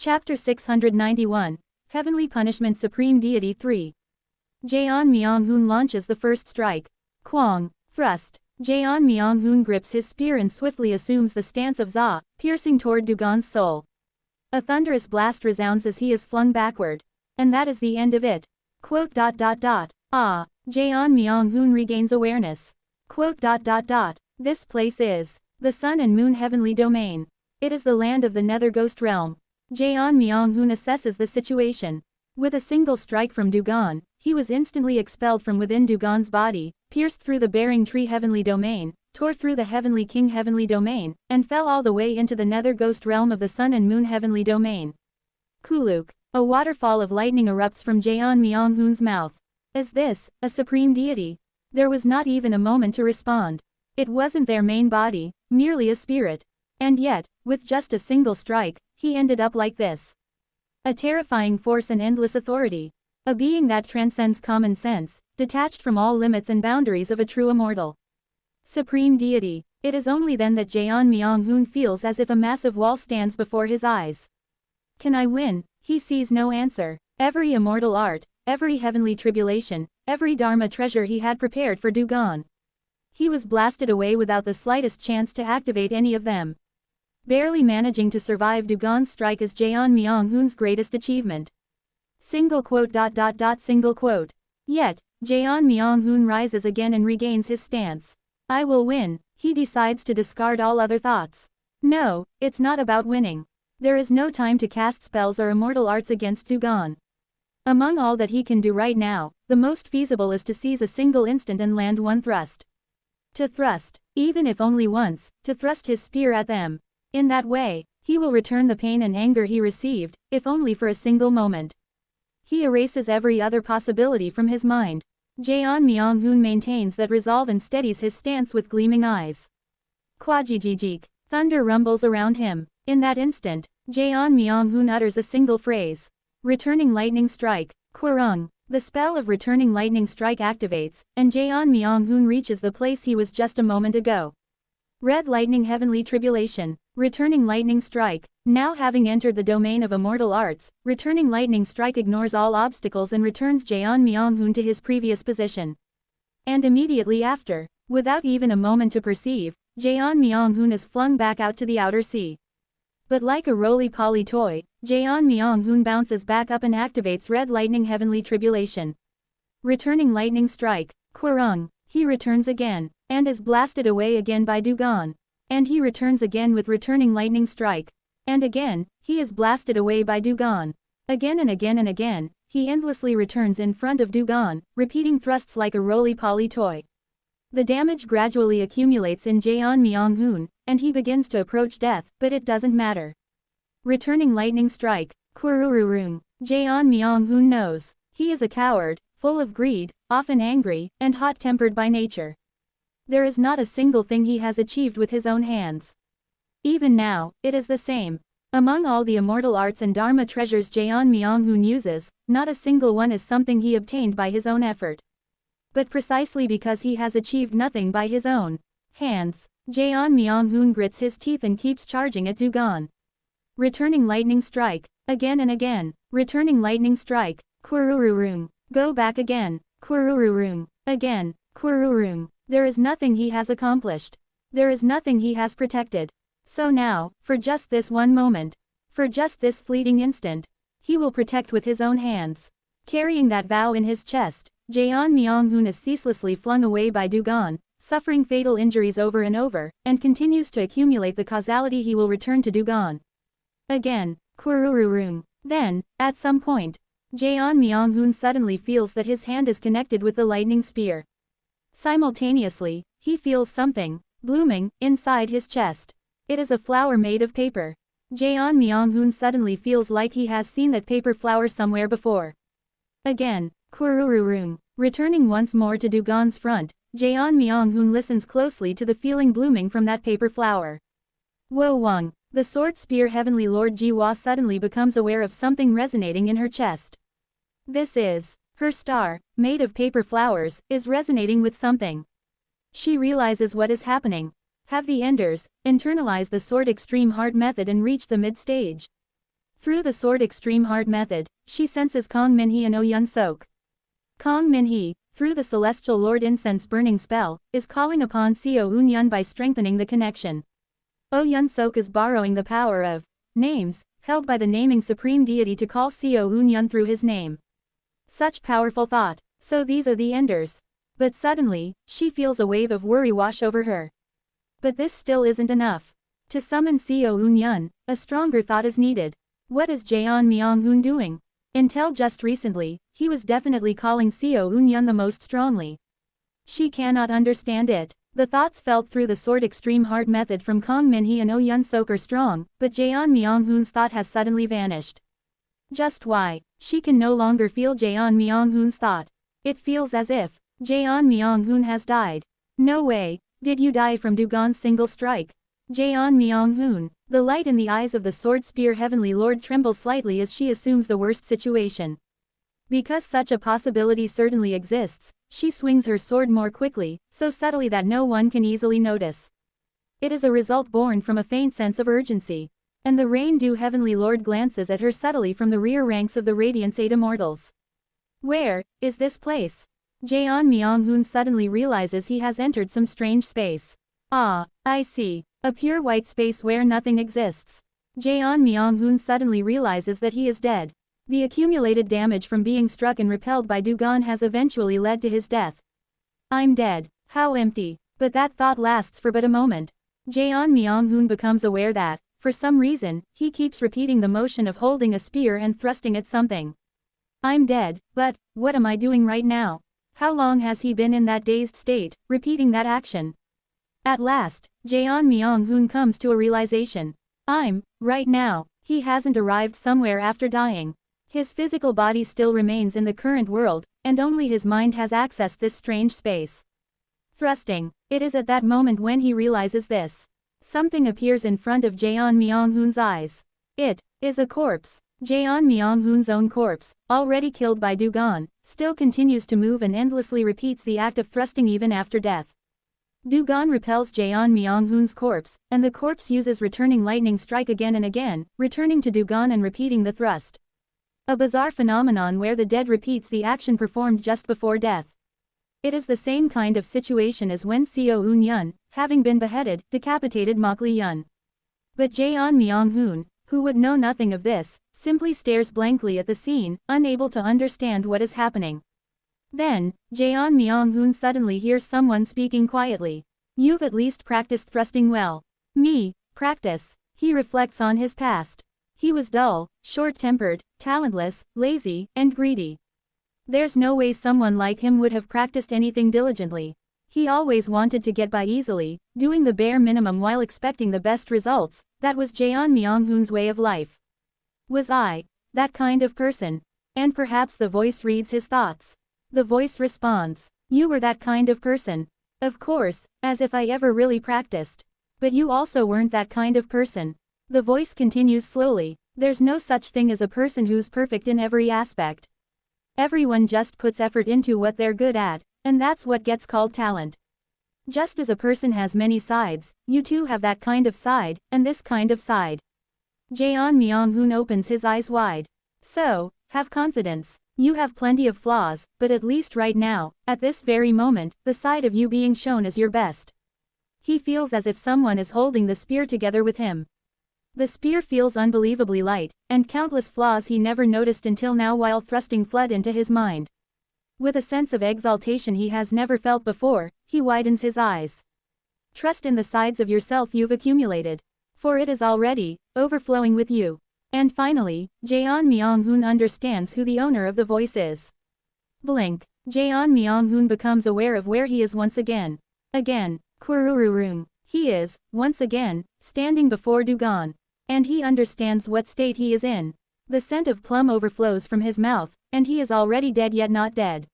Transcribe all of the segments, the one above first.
Chapter 691, Heavenly Punishment Supreme Deity 3. Jaeon Myung-hoon launches the first strike. Kwang, thrust. Jaeon Myung-hoon grips his spear and swiftly assumes the stance of Za, piercing toward Dugon's soul. A thunderous blast resounds as he is flung backward. And that is the end of it. Ah, Jaeon Myung-hoon regains awareness. This place is the Sun and Moon Heavenly Domain. It is the land of the Nether Ghost Realm. Jaeon Myung-hoon assesses the situation. With a single strike from Dugon, he was instantly expelled from within Dugon's body, pierced through the Bearing Tree Heavenly Domain, tore through the Heavenly King Heavenly Domain, and fell all the way into the Nether Ghost Realm of the Sun and Moon Heavenly Domain. Kuluk. A waterfall of lightning erupts from Jaeon Myung-hoon's mouth. Is this a supreme deity? There was not even a moment to respond. It wasn't their main body, merely a spirit. And yet, with just a single strike, he ended up like this. A terrifying force and endless authority. A being that transcends common sense, detached from all limits and boundaries of a true immortal. Supreme deity. It is only then that Jaeon Myung-hoon feels as if a massive wall stands before his eyes. Can I win? He sees no answer. Every immortal art, every heavenly tribulation, every dharma treasure he had prepared for Dugon. He was blasted away without the slightest chance to activate any of them. Barely managing to survive Dugon's strike is Jaeon Myung-hoon's greatest achievement. Single quote. Yet, Jaeon Myung-hoon rises again and regains his stance. I will win. He decides to discard all other thoughts. No, it's not about winning. There is no time to cast spells or immortal arts against Dugon. Among all that he can do right now, the most feasible is to seize a single instant and land one thrust. To thrust, even if only once, to thrust his spear at them. In that way, he will return the pain and anger he received, if only for a single moment. He erases every other possibility from his mind. Jaeon Myung-hoon maintains that resolve and steadies his stance with gleaming eyes. Kwajijijik. Thunder rumbles around him. In that instant, Jaeon Myung-hoon utters a single phrase. Returning lightning strike. Kwarung. The spell of returning lightning strike activates, and Jaeon Myung-hoon reaches the place he was just a moment ago. Red lightning heavenly tribulation. Returning lightning strike. Now having entered the domain of immortal arts, returning lightning strike ignores all obstacles and returns Jaeon Myung-hoon to his previous position. And immediately after, without even a moment to perceive, Jaeon Myung-hoon is flung back out to the outer sea. But like a roly-poly toy, Jaeon Myung-hoon bounces back up and activates red lightning heavenly tribulation. Returning lightning strike. Kwarung. He returns again, and is blasted away again by Dugon. And he returns again with returning lightning strike. And again, he is blasted away by Dugon. Again and again and again, he endlessly returns in front of Dugon, repeating thrusts like a roly-poly toy. The damage gradually accumulates in Jaeon Myung-hoon, and he begins to approach death, but it doesn't matter. Returning lightning strike. Kurururung. Jaeon Myung-hoon knows. He is a coward, full of greed, often angry, and hot-tempered by nature. There is not a single thing he has achieved with his own hands. Even now, it is the same. Among all the immortal arts and dharma treasures Jaeon Myung-hoon uses, not a single one is something he obtained by his own effort. But precisely because he has achieved nothing by his own hands, Jaeon Myung-hoon grits his teeth and keeps charging at Dugon. Returning lightning strike. Again and again. Returning lightning strike. Kurururung. Go back again. Kurururung. Again. Kururung. There is nothing he has accomplished. There is nothing he has protected. So now, for just this one moment, for just this fleeting instant, he will protect with his own hands. Carrying that vow in his chest, Jaeon Myung-hoon is ceaselessly flung away by Dugon, suffering fatal injuries over and over, and continues to accumulate the causality he will return to Dugon. Again. Kurururung. Then, at some point, Jaeon Myung-hoon suddenly feels that his hand is connected with the lightning spear. Simultaneously, he feels something blooming inside his chest. It is a flower made of paper. Jaeon Myung-hoon suddenly feels like he has seen that paper flower somewhere before. Again. Kurururung. Returning once more to Dugon's front, Jaeon Myung-hoon listens closely to the feeling blooming from that paper flower. Wo Wang. The sword spear heavenly lord Jiwa suddenly becomes aware of something resonating in her chest. This is her star, made of paper flowers, is resonating with something. She realizes what is happening. Have the Enders internalize the sword extreme heart method and reach the mid-stage? Through the sword extreme hard method, she senses Kong Minhee and Oh Yun Sok. Kong Minhee, through the Celestial Lord incense burning spell, is calling upon Seo Eun Yun by strengthening the connection. Oh Yun Sok is borrowing the power of names, held by the naming supreme deity to call Seo Eun Yun through his name. Such powerful thought. So these are the enders. But suddenly, she feels a wave of worry wash over her. But this still isn't enough. To summon Seo Eun Yun, a stronger thought is needed. What is Jeon Myung-hoon doing? Until just recently, he was definitely calling Seo Eun Yun the most strongly. She cannot understand it. The thoughts felt through the sword extreme hard method from Kong Minhee and Oh Yun Sok are strong, but Jeon Myung-hoon's thought has suddenly vanished. Just why? She can no longer feel Jeon Myung-hoon's thought. It feels as if Jeon Myung-hoon has died. No way. Did you die from Dugon's single strike? Jeon Myung-hoon. The light in the eyes of the sword spear Heavenly Lord trembles slightly as she assumes the worst situation. Because such a possibility certainly exists, she swings her sword more quickly, so subtly that no one can easily notice. It is a result born from a faint sense of urgency. And the rain-dew Heavenly Lord glances at her subtly from the rear ranks of the Radiance 8 Immortals. Where is this place? Jeon Myung-hoon suddenly realizes he has entered some strange space. Ah, I see. A pure white space where nothing exists. Jeon Myung-hoon suddenly realizes that he is dead. The accumulated damage from being struck and repelled by Dugon has eventually led to his death. I'm dead. How empty. But that thought lasts for but a moment. Jeon Myung-hoon becomes aware that, for some reason, he keeps repeating the motion of holding a spear and thrusting at something. I'm dead, but what am I doing right now? How long has he been in that dazed state, repeating that action? At last, Jeon Myung-hoon comes to a realization. Right now, he hasn't arrived somewhere after dying. His physical body still remains in the current world, and only his mind has accessed this strange space. Thrusting. It is at that moment when he realizes this. Something appears in front of Jeon Myung-hoon's eyes. It is a corpse. Jeon Myung-hoon's own corpse, already killed by Dugon, still continues to move and endlessly repeats the act of thrusting even after death. Dugon repels Jeon Myung-hoon's corpse, and the corpse uses returning lightning strike again and again, returning to Dugon and repeating the thrust. A bizarre phenomenon where the dead repeats the action performed just before death. It is the same kind of situation as when Seo Eun Yun, having been beheaded, decapitated Mok Lee Yun. But Jeon Myung-hoon, who would know nothing of this, simply stares blankly at the scene, unable to understand what is happening. Then, Jeon Myung-hoon suddenly hears someone speaking quietly. You've at least practiced thrusting well. Me, practice. He reflects on his past. He was dull, short-tempered, talentless, lazy, and greedy. There's no way someone like him would have practiced anything diligently. He always wanted to get by easily, doing the bare minimum while expecting the best results. That was Jeon Myung-hoon's way of life. Was I that kind of person? And perhaps the voice reads his thoughts. The voice responds, you were that kind of person. Of course, as if I ever really practiced. But you also weren't that kind of person. The voice continues slowly, there's no such thing as a person who's perfect in every aspect. Everyone just puts effort into what they're good at, and that's what gets called talent. Just as a person has many sides, you too have that kind of side, and this kind of side. Jeon Myung-hoon opens his eyes wide. So, have confidence. You have plenty of flaws, but at least right now, at this very moment, the side of you being shown is your best. He feels as if someone is holding the spear together with him. The spear feels unbelievably light, and countless flaws he never noticed until now while thrusting flood into his mind. With a sense of exaltation he has never felt before, he widens his eyes. Trust in the sides of yourself you've accumulated. For it is already overflowing with you. And finally, Jeon Myung-hoon understands who the owner of the voice is. Blink. Jeon Myung-hoon becomes aware of where he is once again. Kurururung. He is, once again, standing before Dugon. And he understands what state he is in. The scent of plum overflows from his mouth, and he is already dead yet not dead.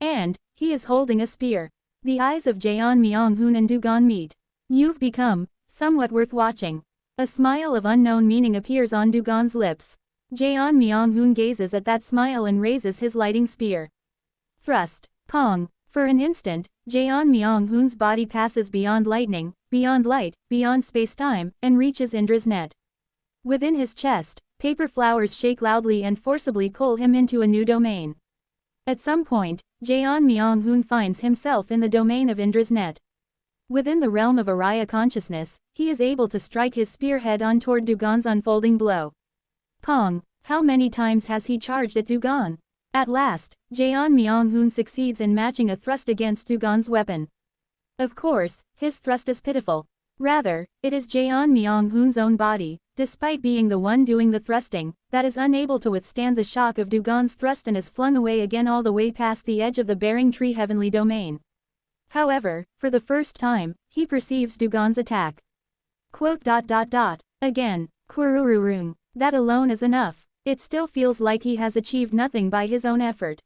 And he is holding a spear. The eyes of Jeon Myung-hoon and Dugon meet. You've become somewhat worth watching. A smile of unknown meaning appears on Dugon's lips. Jeon Myung-hoon gazes at that smile and raises his lighting spear. Thrust. Pong. For an instant, Jeon Myung-hoon's body passes beyond lightning, beyond light, beyond space-time, and reaches Indra's net. Within his chest, paper flowers shake loudly and forcibly pull him into a new domain. At some point, Jaeon Myung-hoon finds himself in the domain of Indra's net. Within the realm of Araya consciousness, he is able to strike his spear head-on toward Dugon's unfolding blow. Pong! How many times has he charged at Dugon? At last, Jaeon Myung-hoon succeeds in matching a thrust against Dugon's weapon. Of course, his thrust is pitiful. Rather, it is Jaeon Myung-hoon's own body, despite being the one doing the thrusting, that is unable to withstand the shock of Dugon's thrust and is flung away again all the way past the edge of the bearing tree heavenly domain. However, for the first time, he perceives Dugon's attack. Again, Kurururung. That alone is enough. It still feels like he has achieved nothing by his own effort.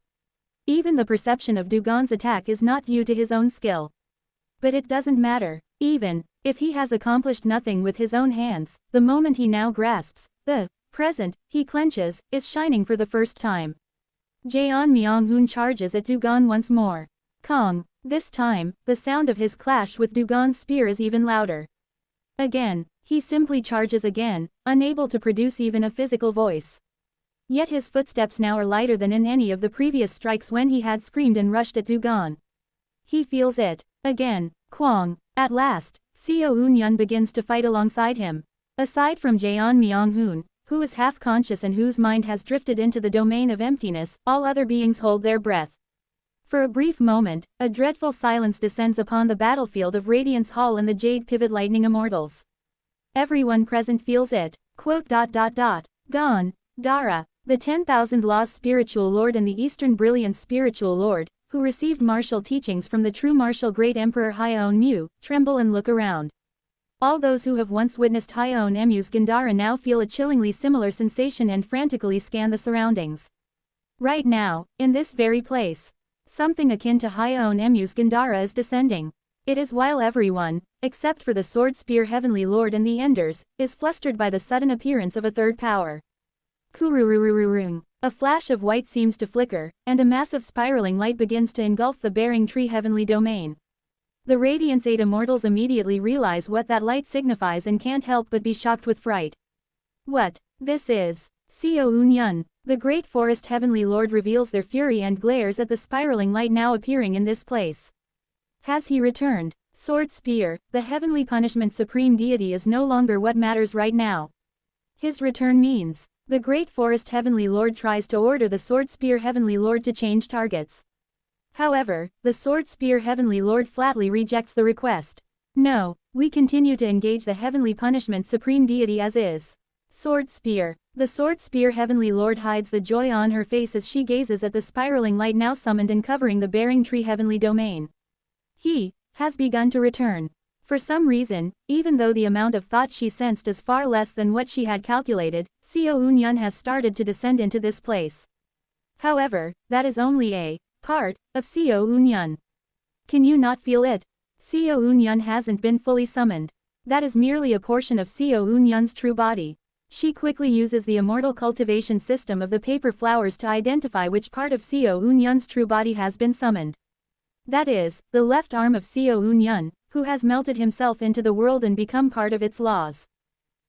Even the perception of Dugon's attack is not due to his own skill. But it doesn't matter. Even if he has accomplished nothing with his own hands, the moment he now grasps the present he clenches, is shining for the first time. Jaeon Myung-hoon charges at Dugon once more. Kong. This time, the sound of his clash with Dugon's spear is even louder. Again, he simply charges again, unable to produce even a physical voice. Yet his footsteps now are lighter than in any of the previous strikes when he had screamed and rushed at Dugon. He feels it. Again. Kwang. At last, Seo Eun-yeon begins to fight alongside him. Aside from Jaeon Myung-hoon, who is half conscious and whose mind has drifted into the domain of emptiness, all other beings hold their breath. For a brief moment, a dreadful silence descends upon the battlefield of Radiance Hall and the Jade Pivot Lightning Immortals. Everyone present feels it. Gon. Dara, the 10,000 Laws Spiritual Lord and the Eastern Brilliance Spiritual Lord, who received martial teachings from the true martial great Emperor Hyeon-mu, tremble and look around. All those who have once witnessed Hyeon-mu's Gandhara now feel a chillingly similar sensation and frantically scan the surroundings. Right now, in this very place, something akin to Hyeon-mu's Gandhara is descending. It is while everyone, except for the Sword Spear Heavenly Lord and the Enders, is flustered by the sudden appearance of a third power. Kururururung. A flash of white seems to flicker, and a massive spiraling light begins to engulf the bearing tree heavenly domain. The Radiance 8 Immortals immediately realize what that light signifies and can't help but be shocked with fright. What? This is Seo Eun-yeon. The Great Forest Heavenly Lord reveals their fury and glares at the spiraling light now appearing in this place. Has he returned? Sword Spear, the heavenly punishment supreme deity is no longer what matters right now. His return means the Great Forest Heavenly Lord tries to order the Sword Spear Heavenly Lord to change targets. However, the Sword Spear Heavenly Lord flatly rejects the request. No, we continue to engage the heavenly punishment supreme deity as is. Sword Spear. The Sword Spear Heavenly Lord hides the joy on her face as she gazes at the spiraling light now summoned and covering the bearing tree heavenly domain. He has begun to return. For some reason, even though the amount of thought she sensed is far less than what she had calculated, Seo Eun-yeon has started to descend into this place. However, that is only a part of Seo Eun-yeon. Can you not feel it? Seo Eun-yeon hasn't been fully summoned. That is merely a portion of Seo Eun-yeon's true body. She quickly uses the immortal cultivation system of the paper flowers to identify which part of Seo Eun-yeon's true body has been summoned. That is, the left arm of Seo Eun-yeon, who has melted himself into the world and become part of its laws.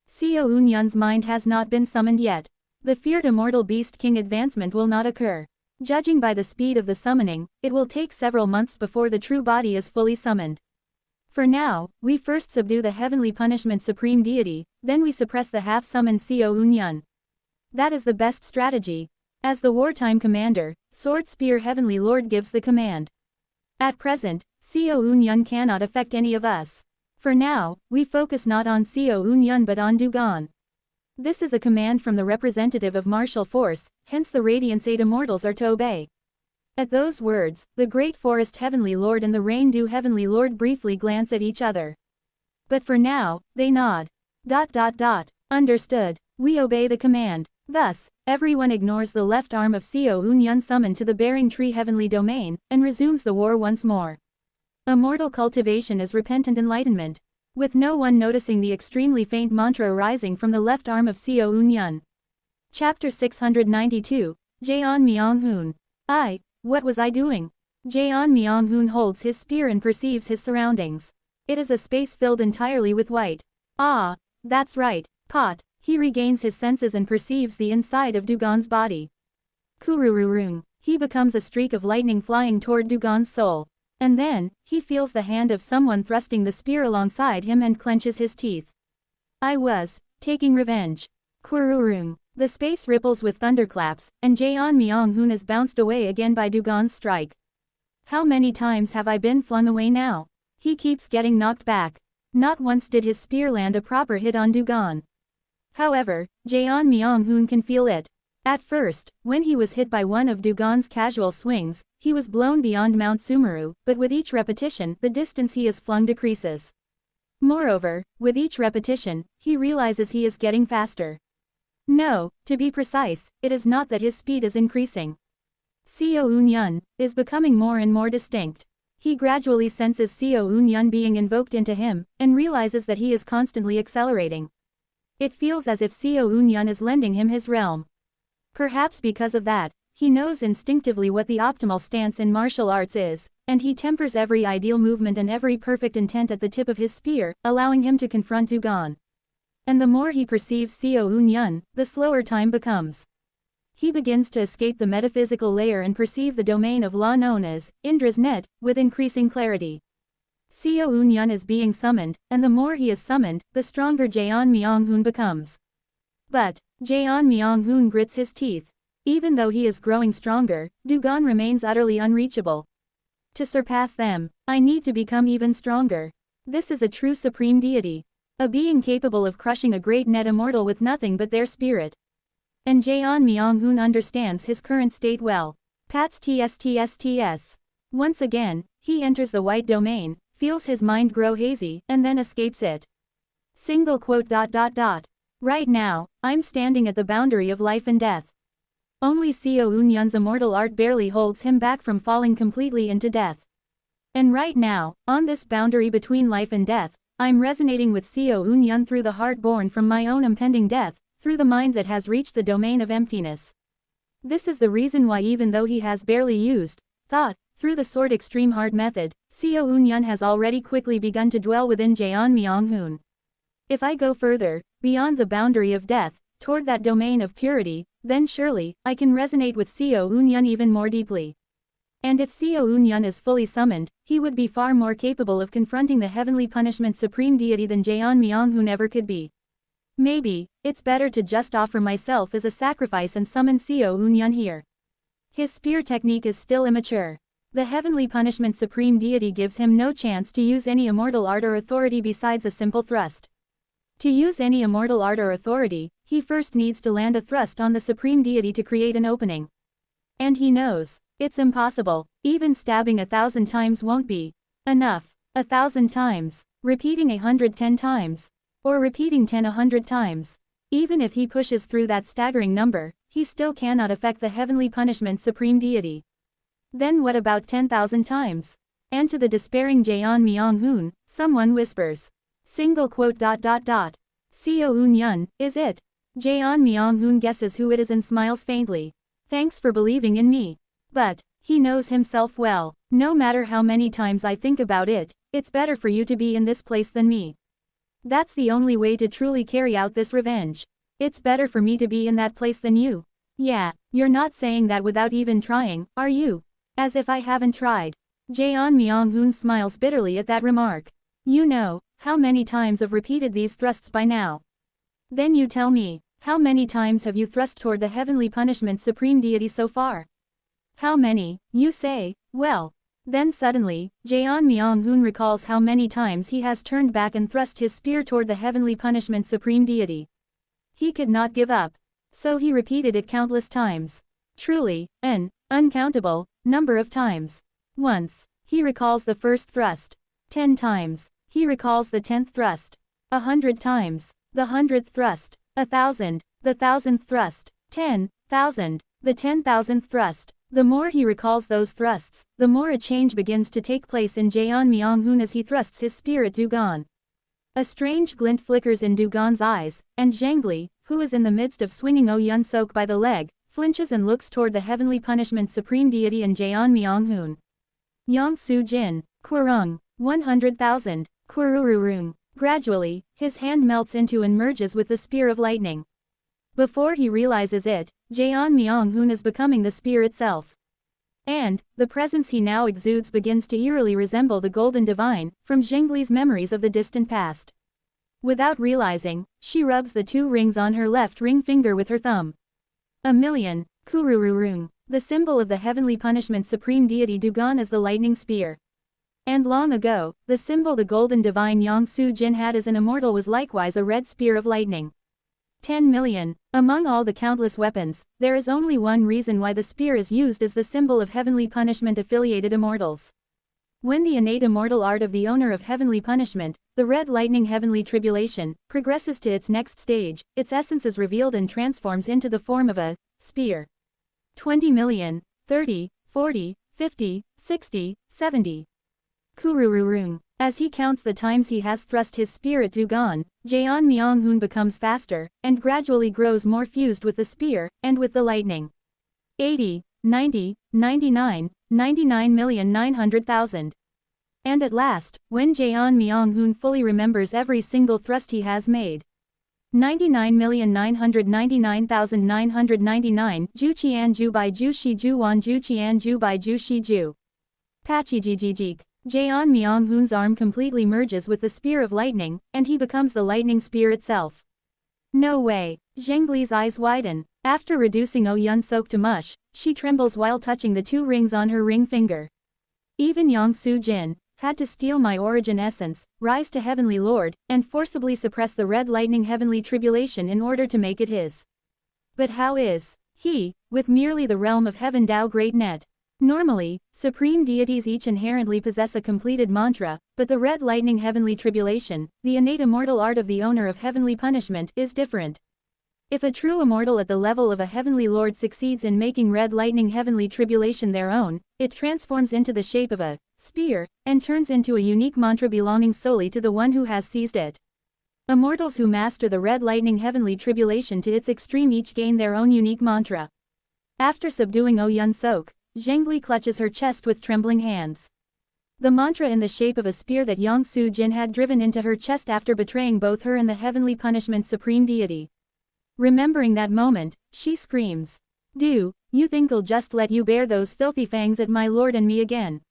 Seo Eun-yeon's mind has not been summoned yet. The feared immortal beast king advancement will not occur. Judging by the speed of the summoning, it will take several months before the true body is fully summoned. For now, we first subdue the heavenly punishment supreme deity, then we suppress the half-summoned Seo Eun-yeon. That is the best strategy. As the wartime commander, Sword Spear Heavenly Lord gives the command. At present, Seo Eun-yeon cannot affect any of us. For now, we focus not on Seo Eun-yeon but on Dugon. This is a command from the representative of martial force, hence the Radiance 8 Immortals are to obey. At those words, the Great Forest Heavenly Lord and the Rain Dew Heavenly Lord briefly glance at each other. But for now, they nod. Understood. We obey the command. Thus, everyone ignores the left arm of Seo Eun-yeon summoned to the bearing tree heavenly domain, and resumes the war once more. Immortal cultivation is repentant enlightenment, with no one noticing the extremely faint mantra arising from the left arm of Seo Eun-yeon. Chapter 692, Jaeon Myung-hoon. What was I doing? Jaeon Myung-hoon holds his spear and perceives his surroundings. It is a space filled entirely with white. Ah, that's right, pot. He regains his senses and perceives the inside of Dugon's body. Kurururung. He becomes a streak of lightning flying toward Dugon's soul. And then, he feels the hand of someone thrusting the spear alongside him and clenches his teeth. I was taking revenge. Kururung. The space ripples with thunderclaps, and Jaeon Myung-hoon is bounced away again by Dugon's strike. How many times have I been flung away now? He keeps getting knocked back. Not once did his spear land a proper hit on Dugon. However, Jaeon Myung-hoon can feel it. At first, when he was hit by one of Dugon's casual swings, he was blown beyond Mount Sumeru, but with each repetition, the distance he is flung decreases. Moreover, with each repetition, he realizes he is getting faster. No, to be precise, it is not that his speed is increasing. Seo Eun-yun is becoming more and more distinct. He gradually senses Seo Eun-yun being invoked into him, and realizes that he is constantly accelerating. It feels as if Seo Eun-yun is lending him his realm. Perhaps because of that, he knows instinctively what the optimal stance in martial arts is, and he tempers every ideal movement and every perfect intent at the tip of his spear, allowing him to confront Dugon. And the more he perceives Seo Eun-yun, the slower time becomes. He begins to escape the metaphysical layer and perceive the domain of law known as Indra's net, with increasing clarity. Seo Eun-yun is being summoned, and the more he is summoned, the stronger Jaeon Myung-hoon becomes. But Jaeon Myung-hoon grits his teeth. Even though he is growing stronger, Dugon remains utterly unreachable. To surpass them, I need to become even stronger. This is a true supreme deity. A being capable of crushing a great net immortal with nothing but their spirit. And Jaeon Myung-hoon understands his current state well. Pats tstststs. Once again, he enters the white domain, feels his mind grow hazy, and then escapes it. Single quote. Right now, I'm standing at the boundary of life and death. Only Seo Eun-yun's immortal art barely holds him back from falling completely into death. And right now, on this boundary between life and death, I'm resonating with Seo Eun-yun through the heart born from my own impending death, through the mind that has reached the domain of emptiness. This is the reason why even though he has barely used thought, through the sword extreme heart method, Seo Eun-yun has already quickly begun to dwell within Jaeon Myung-hoon. If I go further, beyond the boundary of death, toward that domain of purity, then surely, I can resonate with Seo Eun-yun even more deeply. And if Seo Eun-yun is fully summoned, he would be far more capable of confronting the heavenly punishment supreme deity than Jaeon Myung-hoon ever could be. Maybe, it's better to just offer myself as a sacrifice and summon Seo Eun-yun here. His spear technique is still immature. The heavenly punishment supreme deity gives him no chance to use any immortal art or authority besides a simple thrust. To use any immortal art or authority, he first needs to land a thrust on the supreme deity to create an opening. And he knows. It's impossible. Even stabbing 1,000 times won't be enough. 1,000 times. Repeating 110 times. Or repeating 100 times. Even if he pushes through that staggering number, he still cannot affect the heavenly punishment supreme deity. Then what about 10,000 times? And to the despairing Jaeon Myung-hoon, someone whispers. Single quote. Seo Eun-yun, is it? Jaeon Myung-hoon guesses who it is and smiles faintly. Thanks for believing in me. But he knows himself well. No matter how many times I think about it, it's better for you to be in this place than me. That's the only way to truly carry out this revenge. It's better for me to be in that place than you. Yeah, you're not saying that without even trying, are you? As if I haven't tried. Jaeon Myung-hoon smiles bitterly at that remark. You know how many times I've repeated these thrusts by now. Then you tell me, how many times have you thrust toward the heavenly punishment supreme deity so far? How many, you say? Well. Then suddenly, Jaeon Myung-hoon recalls how many times he has turned back and thrust his spear toward the heavenly punishment supreme deity. He could not give up. So he repeated it countless times. Truly, an uncountable number of times. Once, he recalls the first thrust. 10 times. He recalls the 10th thrust. 100 times. The 100th thrust. 1,000. The 1,000th thrust. 10,000. The 10,000th thrust. The more he recalls those thrusts, the more a change begins to take place in Jaeon Myung-hoon as he thrusts his spear at Dugon. A strange glint flickers in Dugon's eyes, and Zhengli, who is in the midst of swinging Oh Yun-sok by the leg, flinches and looks toward the heavenly punishment supreme deity and Jaeon Myung-hoon. Yong Su Jin. Kurung. 100,000. Kurururung. Gradually, his hand melts into and merges with the spear of lightning. Before he realizes it, Jaeon Myung-hoon is becoming the spear itself. And, the presence he now exudes begins to eerily resemble the Golden Divine, from Zhengli's memories of the distant past. Without realizing, she rubs the 2 rings on her left ring finger with her thumb. A million, Kurururung, the symbol of the heavenly punishment supreme deity Dugon is the lightning spear. And long ago, the symbol the Golden Divine Yang Su Jin had as an immortal was likewise a red spear of lightning. 10 million. Among all the countless weapons, there is only one reason why the spear is used as the symbol of heavenly punishment affiliated immortals. When the innate immortal art of the owner of heavenly punishment, the red lightning heavenly tribulation, progresses to its next stage, its essence is revealed and transforms into the form of a spear. 20 million, 30, 40, 50, 60, 70. Kurururung. As he counts the times he has thrust his spear at Dugon, Jaeon Myung-hoon becomes faster, and gradually grows more fused with the spear, and with the lightning. 80, 90, 99, 99,900,000. And at last, when Jaeon Myung-hoon fully remembers every single thrust he has made. 99,999,999, Ju Qian Ju Bai Ju Shi Ju Wan Ju Qian Ju Bai Ju Shi Ju. Pachijijijik. Jaeon Myung-hoon's arm completely merges with the spear of lightning, and he becomes the lightning spear itself. No way. Zhengli's eyes widen. After reducing Yun Sok to mush, she trembles while touching the 2 rings on her ring finger. Even Yang Su Jin had to steal my origin essence, rise to Heavenly Lord, and forcibly suppress the red lightning heavenly tribulation in order to make it his. But how is he, with merely the realm of heaven Tao Great Net? Normally, supreme deities each inherently possess a completed mantra, but the red lightning heavenly tribulation, the innate immortal art of the owner of heavenly punishment, is different. If a true immortal at the level of a heavenly lord succeeds in making red lightning heavenly tribulation their own, it transforms into the shape of a spear, and turns into a unique mantra belonging solely to the one who has seized it. Immortals who master the red lightning heavenly tribulation to its extreme each gain their own unique mantra. After subduing Yun Sok, Zhengli clutches her chest with trembling hands. The mantra in the shape of a spear that Yang Su Jin had driven into her chest after betraying both her and the heavenly punishment supreme deity. Remembering that moment, she screams. You think I'll just let you bear those filthy fangs at my lord and me again?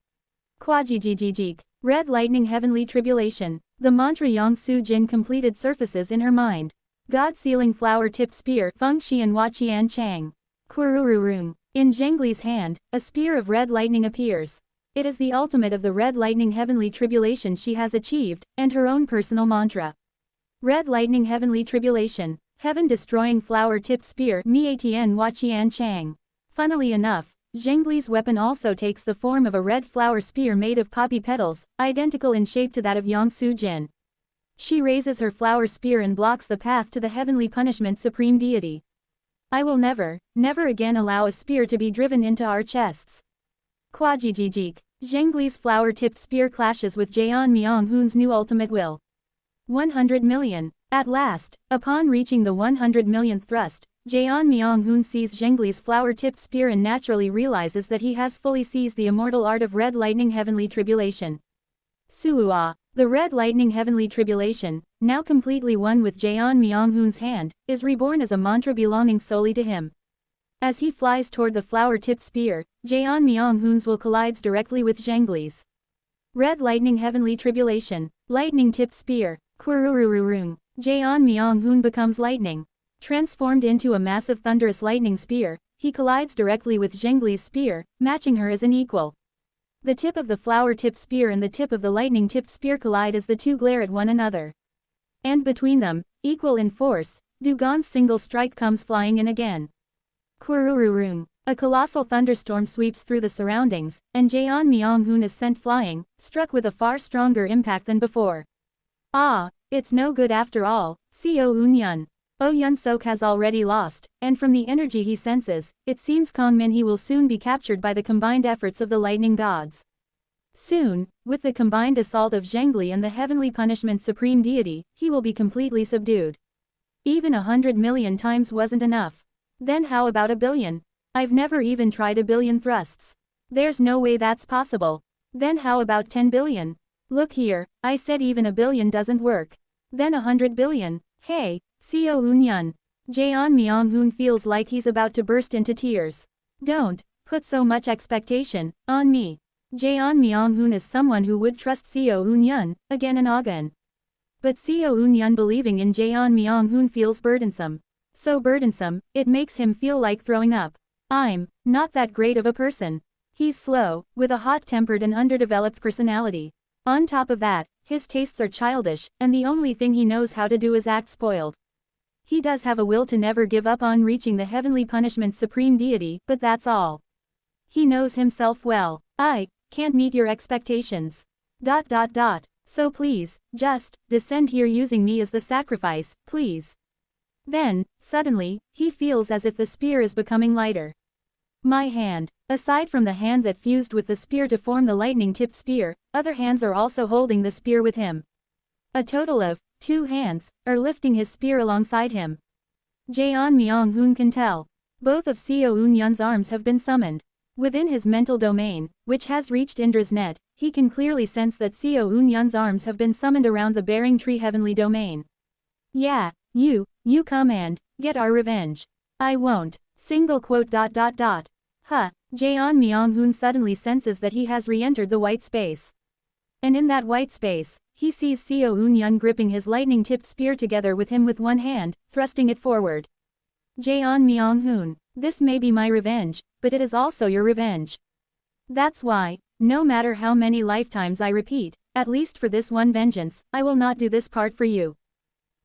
Kwajijijijik. Red lightning heavenly tribulation. The mantra Yang Su Jin completed surfaces in her mind. God-sealing flower-tipped spear Feng Xian Hua Qian Chang. Kurururung. In Zhengli's hand, a spear of red lightning appears. It is the ultimate of the red lightning heavenly tribulation she has achieved, and her own personal mantra. Red lightning heavenly tribulation. Heaven-destroying flower-tipped spear Miatian Hua Qian Chang. Funnily enough, Zhengli's weapon also takes the form of a red flower spear made of poppy petals, identical in shape to that of Yang Su Jin. She raises her flower spear and blocks the path to the heavenly punishment supreme deity. I will never, never again allow a spear to be driven into our chests. Kwajijijik. Zhengli's flower-tipped spear clashes with Jaeon Myung-hoon's new ultimate will. 100 million. At last, upon reaching the 100 millionth thrust, Jaeon Myung-hoon sees Zhengli's flower-tipped spear and naturally realizes that he has fully seized the immortal art of red lightning heavenly tribulation. Suua. The red lightning heavenly tribulation, now completely one with Jaeon Myung-hoon's hand, is reborn as a mantra belonging solely to him. As he flies toward the flower-tipped spear, Jaeon Myung-hoon's will collides directly with Zhengli's. Red lightning heavenly tribulation, lightning-tipped spear, Kurururung. Jaeon Myung-hoon becomes lightning. Transformed into a massive thunderous lightning spear, he collides directly with Zhengli's spear, matching her as an equal. The tip of the flower-tipped spear and the tip of the lightning-tipped spear collide as the two glare at one another. And between them, equal in force, Dugon's single strike comes flying in again. Kurururung. A colossal thunderstorm sweeps through the surroundings, and Jaeon Myung-hoon is sent flying, struck with a far stronger impact than before. Ah, it's no good after all, Co Eun-yun. Yun Sok has already lost, and from the energy he senses, it seems Kongmin he will soon be captured by the combined efforts of the lightning gods. Soon, with the combined assault of Zhengli and the heavenly punishment supreme deity, he will be completely subdued. Even 100 million times wasn't enough. Then how about a billion? I've never even tried a billion thrusts. There's no way that's possible. Then how about 10 billion? Look here, I said even a billion doesn't work. Then 100 billion. Hey, Seo Eun-yun. Jeon Myung-hoon feels like he's about to burst into tears. Don't put so much expectation on me. Jeon Myung-hoon is someone who would trust Seo Eun-yun again and again. But Seo Eun-yun believing in Jeon Myung-hoon feels burdensome. So burdensome, it makes him feel like throwing up. I'm not that great of a person. He's slow, with a hot-tempered and underdeveloped personality. On top of that, his tastes are childish, and the only thing he knows how to do is act spoiled. He does have a will to never give up on reaching the heavenly punishment supreme deity, but that's all. He knows himself well. I can't meet your expectations. So please, just descend here using me as the sacrifice, please. Then, suddenly, he feels as if the spear is becoming lighter. My hand. Aside from the hand that fused with the spear to form the lightning-tipped spear, other hands are also holding the spear with him. A total of 2 hands are lifting his spear alongside him. Jeon Myung-hoon can tell. Both of Seo Eun-yun's arms have been summoned. Within his mental domain, which has reached Indra's net, he can clearly sense that Seo Eun-yun's arms have been summoned around the bearing tree heavenly domain. Yeah, you come and get our revenge. I won't. Huh. Jeon Myung-hoon suddenly senses that he has re-entered the white space. And in that white space, he sees Seo Eun-yun gripping his lightning-tipped spear together with him with one hand, thrusting it forward. Jeon Myung-hoon, this may be my revenge, but it is also your revenge. That's why, no matter how many lifetimes I repeat, at least for this one vengeance, I will not do this part for you.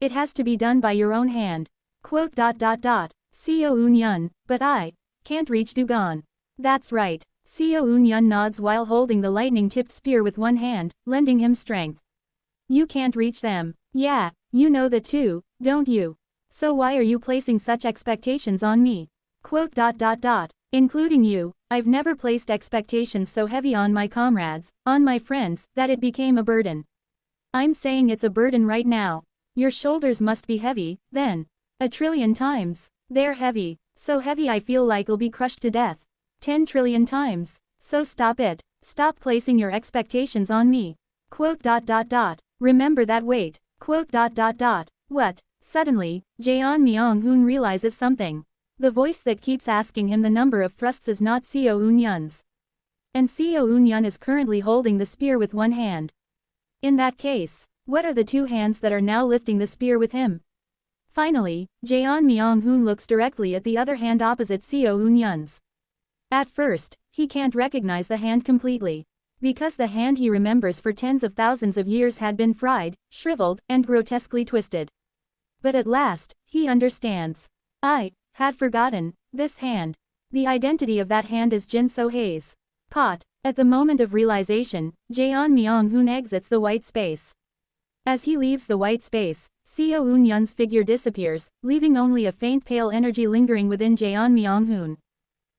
It has to be done by your own hand. Seo Eun-yun, but I can't reach Dugon. That's right. Seo Eun-yun nods while holding the lightning-tipped spear with one hand, lending him strength. You can't reach them. Yeah, you know that too, don't you? So why are you placing such expectations on me? Including you, I've never placed expectations so heavy on my comrades, on my friends, that it became a burden. I'm saying it's a burden right now. Your shoulders must be heavy, then. 1,000,000,000,000 times. They're heavy. So heavy I feel like I'll be crushed to death. 10,000,000,000,000 times. So stop it. Stop placing your expectations on me. Remember that weight. What? Suddenly, Jeon Myung-hoon realizes something. The voice that keeps asking him the number of thrusts is not Seo Eun-yun's. And Seo Eun-yun is currently holding the spear with one hand. In that case, what are the 2 hands that are now lifting the spear with him? Finally, Jeon Myung-hoon looks directly at the other hand opposite Seo Eun-yun's. At first, he can't recognize the hand completely. Because the hand he remembers for tens of thousands of years had been fried, shriveled, and grotesquely twisted. But at last, he understands. I had forgotten this hand. The identity of that hand is Jin So-hae's. Pot. At the moment of realization, Jeon Myung-hoon exits the white space. As he leaves the white space, Seo Eun-yun's figure disappears, leaving only a faint pale energy lingering within Jeon Myung-hoon.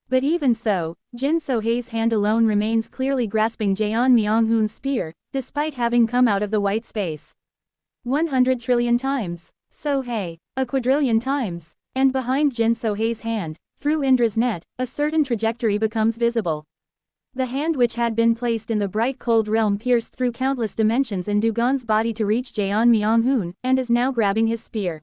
But even so, Jin So-hae's hand alone remains clearly grasping Jeon Myung-hoon's spear, despite having come out of the white space. 100 trillion times. So-hae. 1 quadrillion times. And behind Jin So-hae's hand, through Indra's net, a certain trajectory becomes visible. The hand which had been placed in the bright cold realm pierced through countless dimensions in Dugon's body to reach Jeon Myung-hoon, and is now grabbing his spear.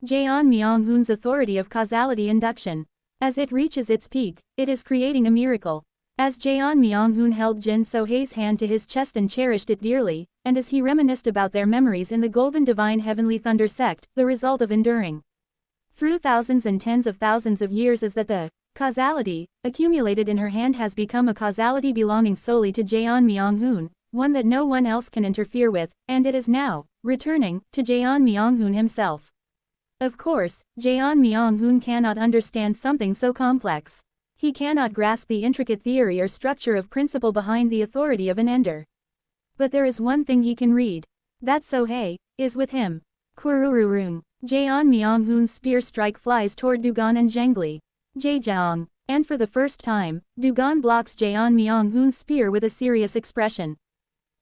Jeon Myung-hoon's authority of causality induction. As it reaches its peak, it is creating a miracle. As Jeon Myung-hoon held Jin So-hae's hand to his chest and cherished it dearly, and as he reminisced about their memories in the Golden Divine Heavenly Thunder sect, the result of enduring through thousands and tens of thousands of years is that the causality accumulated in her hand has become a causality belonging solely to Jeon Myung-hoon, one that no one else can interfere with, and it is now returning to Jeon Myung-hoon himself. Of course, Jeon Myung-hoon cannot understand something so complex. He cannot grasp the intricate theory or structure of principle behind the authority of an ender. But there is one thing he can read. That So-hae is with him. Kurururun. Jeon Myung-hoon's spear strike flies toward Dugon and Zhengli. Jaejeong. And for the first time, Dugon blocks Jeon Myung-hoon's spear with a serious expression.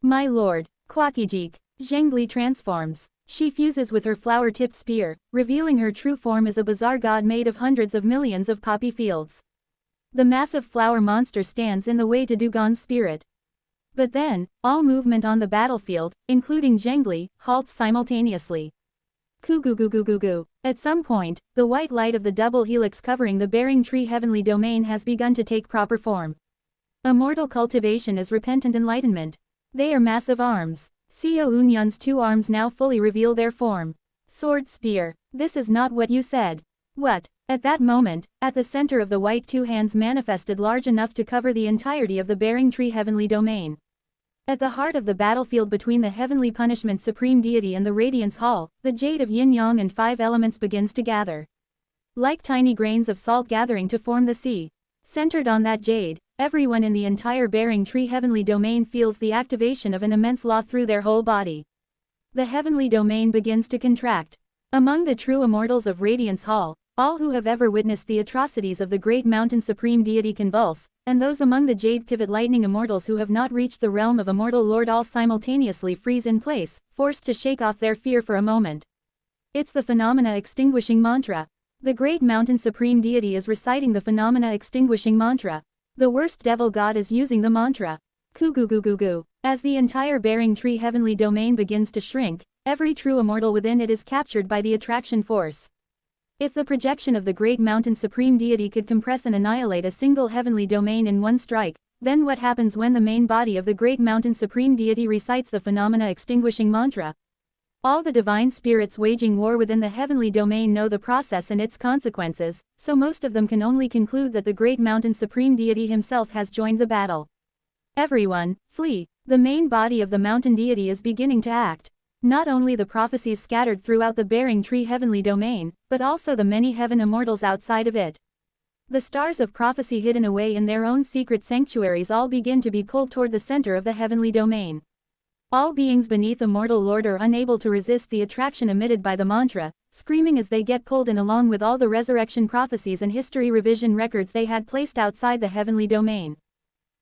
My lord. Kwakijik. Zhengli transforms. She fuses with her flower-tipped spear, revealing her true form as a bizarre god made of hundreds of millions of poppy fields. The massive flower monster stands in the way to Dugon's spirit. But then, all movement on the battlefield, including Zhengli, halts simultaneously. Kugugugugugu. At some point, the white light of the double helix covering the bearing tree heavenly domain has begun to take proper form. Immortal cultivation is repentant enlightenment. They are massive arms. Xiao Unyun's two arms now fully reveal their form. Sword spear. This is not what you said. What? At that moment, at the center of the white two hands manifested large enough to cover the entirety of the bearing tree heavenly domain. At the heart of the battlefield between the heavenly punishment supreme deity and the radiance hall, the jade of yin-yang and five elements begins to gather. Like tiny grains of salt gathering to form the sea. Centered on that jade, everyone in the entire bearing tree heavenly domain feels the activation of an immense law through their whole body. The heavenly domain begins to contract. Among the true immortals of Radiance Hall, all who have ever witnessed the atrocities of the great mountain supreme deity convulse, and those among the jade pivot lightning immortals who have not reached the realm of immortal lord all simultaneously freeze in place, forced to shake off their fear for a moment. It's the phenomena extinguishing mantra. The great mountain supreme deity is reciting the phenomena extinguishing mantra. The worst devil god is using the mantra. Kugugugugu. As the entire bearing tree heavenly domain begins to shrink, every true immortal within it is captured by the attraction force. If the projection of the great mountain supreme deity could compress and annihilate a single heavenly domain in one strike, then what happens when the main body of the great mountain supreme deity recites the phenomena extinguishing mantra? All the divine spirits waging war within the heavenly domain know the process and its consequences, so most of them can only conclude that the great mountain supreme deity himself has joined the battle. Everyone, flee! The main body of the mountain deity is beginning to act. Not only the prophecies scattered throughout the bearing tree heavenly domain, but also the many heaven immortals outside of it. The stars of prophecy hidden away in their own secret sanctuaries all begin to be pulled toward the center of the heavenly domain. All beings beneath immortal lord are unable to resist the attraction emitted by the mantra, screaming as they get pulled in along with all the resurrection prophecies and history revision records they had placed outside the heavenly domain.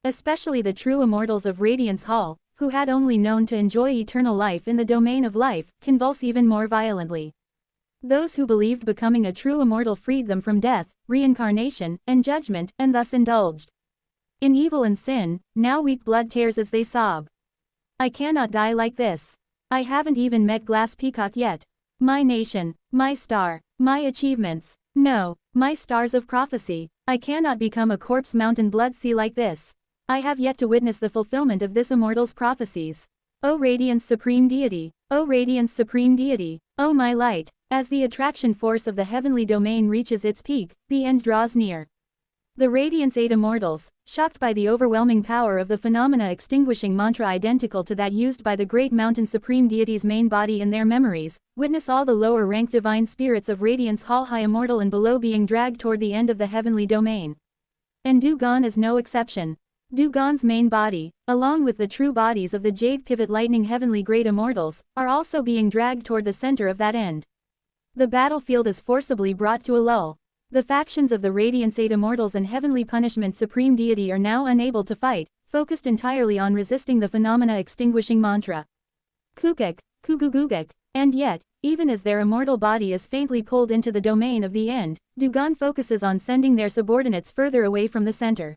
Especially the true immortals of Radiance Hall, who had only known to enjoy eternal life in the domain of life, convulse even more violently. Those who believed becoming a true immortal freed them from death, reincarnation, and judgment, and thus indulged in evil and sin, now weak blood tears as they sob. I cannot die like this. I haven't even met Glass Peacock yet. My nation, my star, my achievements. No, my stars of prophecy. I cannot become a corpse mountain blood sea like this. I have yet to witness the fulfillment of this immortal's prophecies. O Radiance Supreme Deity! O Radiance Supreme Deity! O my light! As the attraction force of the heavenly domain reaches its peak, the end draws near. The Radiance Eight Immortals, shocked by the overwhelming power of the phenomena extinguishing mantra identical to that used by the great mountain supreme deity's main body in their memories, witness all the lower ranked divine spirits of Radiance Hall High Immortal and below being dragged toward the end of the heavenly domain. And Dugon is no exception. Dugon's main body, along with the true bodies of the Jade Pivot Lightning Heavenly Great Immortals, are also being dragged toward the center of that end. The battlefield is forcibly brought to a lull. The factions of the Radiance Eight Immortals and Heavenly Punishment Supreme Deity are now unable to fight, focused entirely on resisting the phenomena extinguishing mantra. Kukek, Kugugugek. And yet, even as their immortal body is faintly pulled into the domain of the end, Dugon focuses on sending their subordinates further away from the center.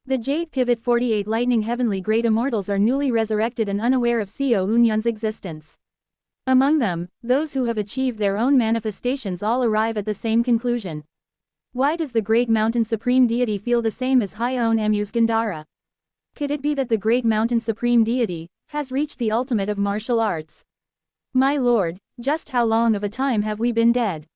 The Jade Pivot 48 Lightning Heavenly Great Immortals are newly resurrected and unaware of Xiao Unyun's existence. Among them, those who have achieved their own manifestations all arrive at the same conclusion. Why does the Great Mountain Supreme Deity feel the same as Hyeon Emu's Gandhara? Could it be that the Great Mountain Supreme Deity has reached the ultimate of martial arts? My lord, just how long of a time have we been dead?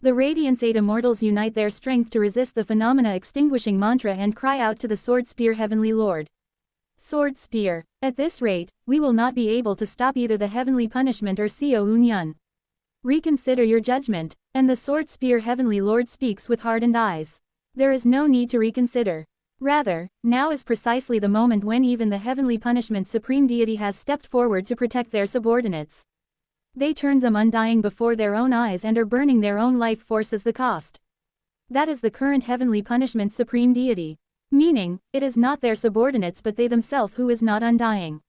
The Radiance Eight Immortals unite their strength to resist the phenomena extinguishing mantra and cry out to the Sword Spear Heavenly Lord. Sword Spear, at this rate, we will not be able to stop either the heavenly punishment or Xiao Unyun. Reconsider your judgment, and the Sword Spear Heavenly Lord speaks with hardened eyes. There is no need to reconsider. Rather, now is precisely the moment when even the heavenly punishment supreme deity has stepped forward to protect their subordinates. They turned them undying before their own eyes and are burning their own life force as the cost. That is the current heavenly punishment supreme deity. Meaning, it is not their subordinates but they themselves who is not undying.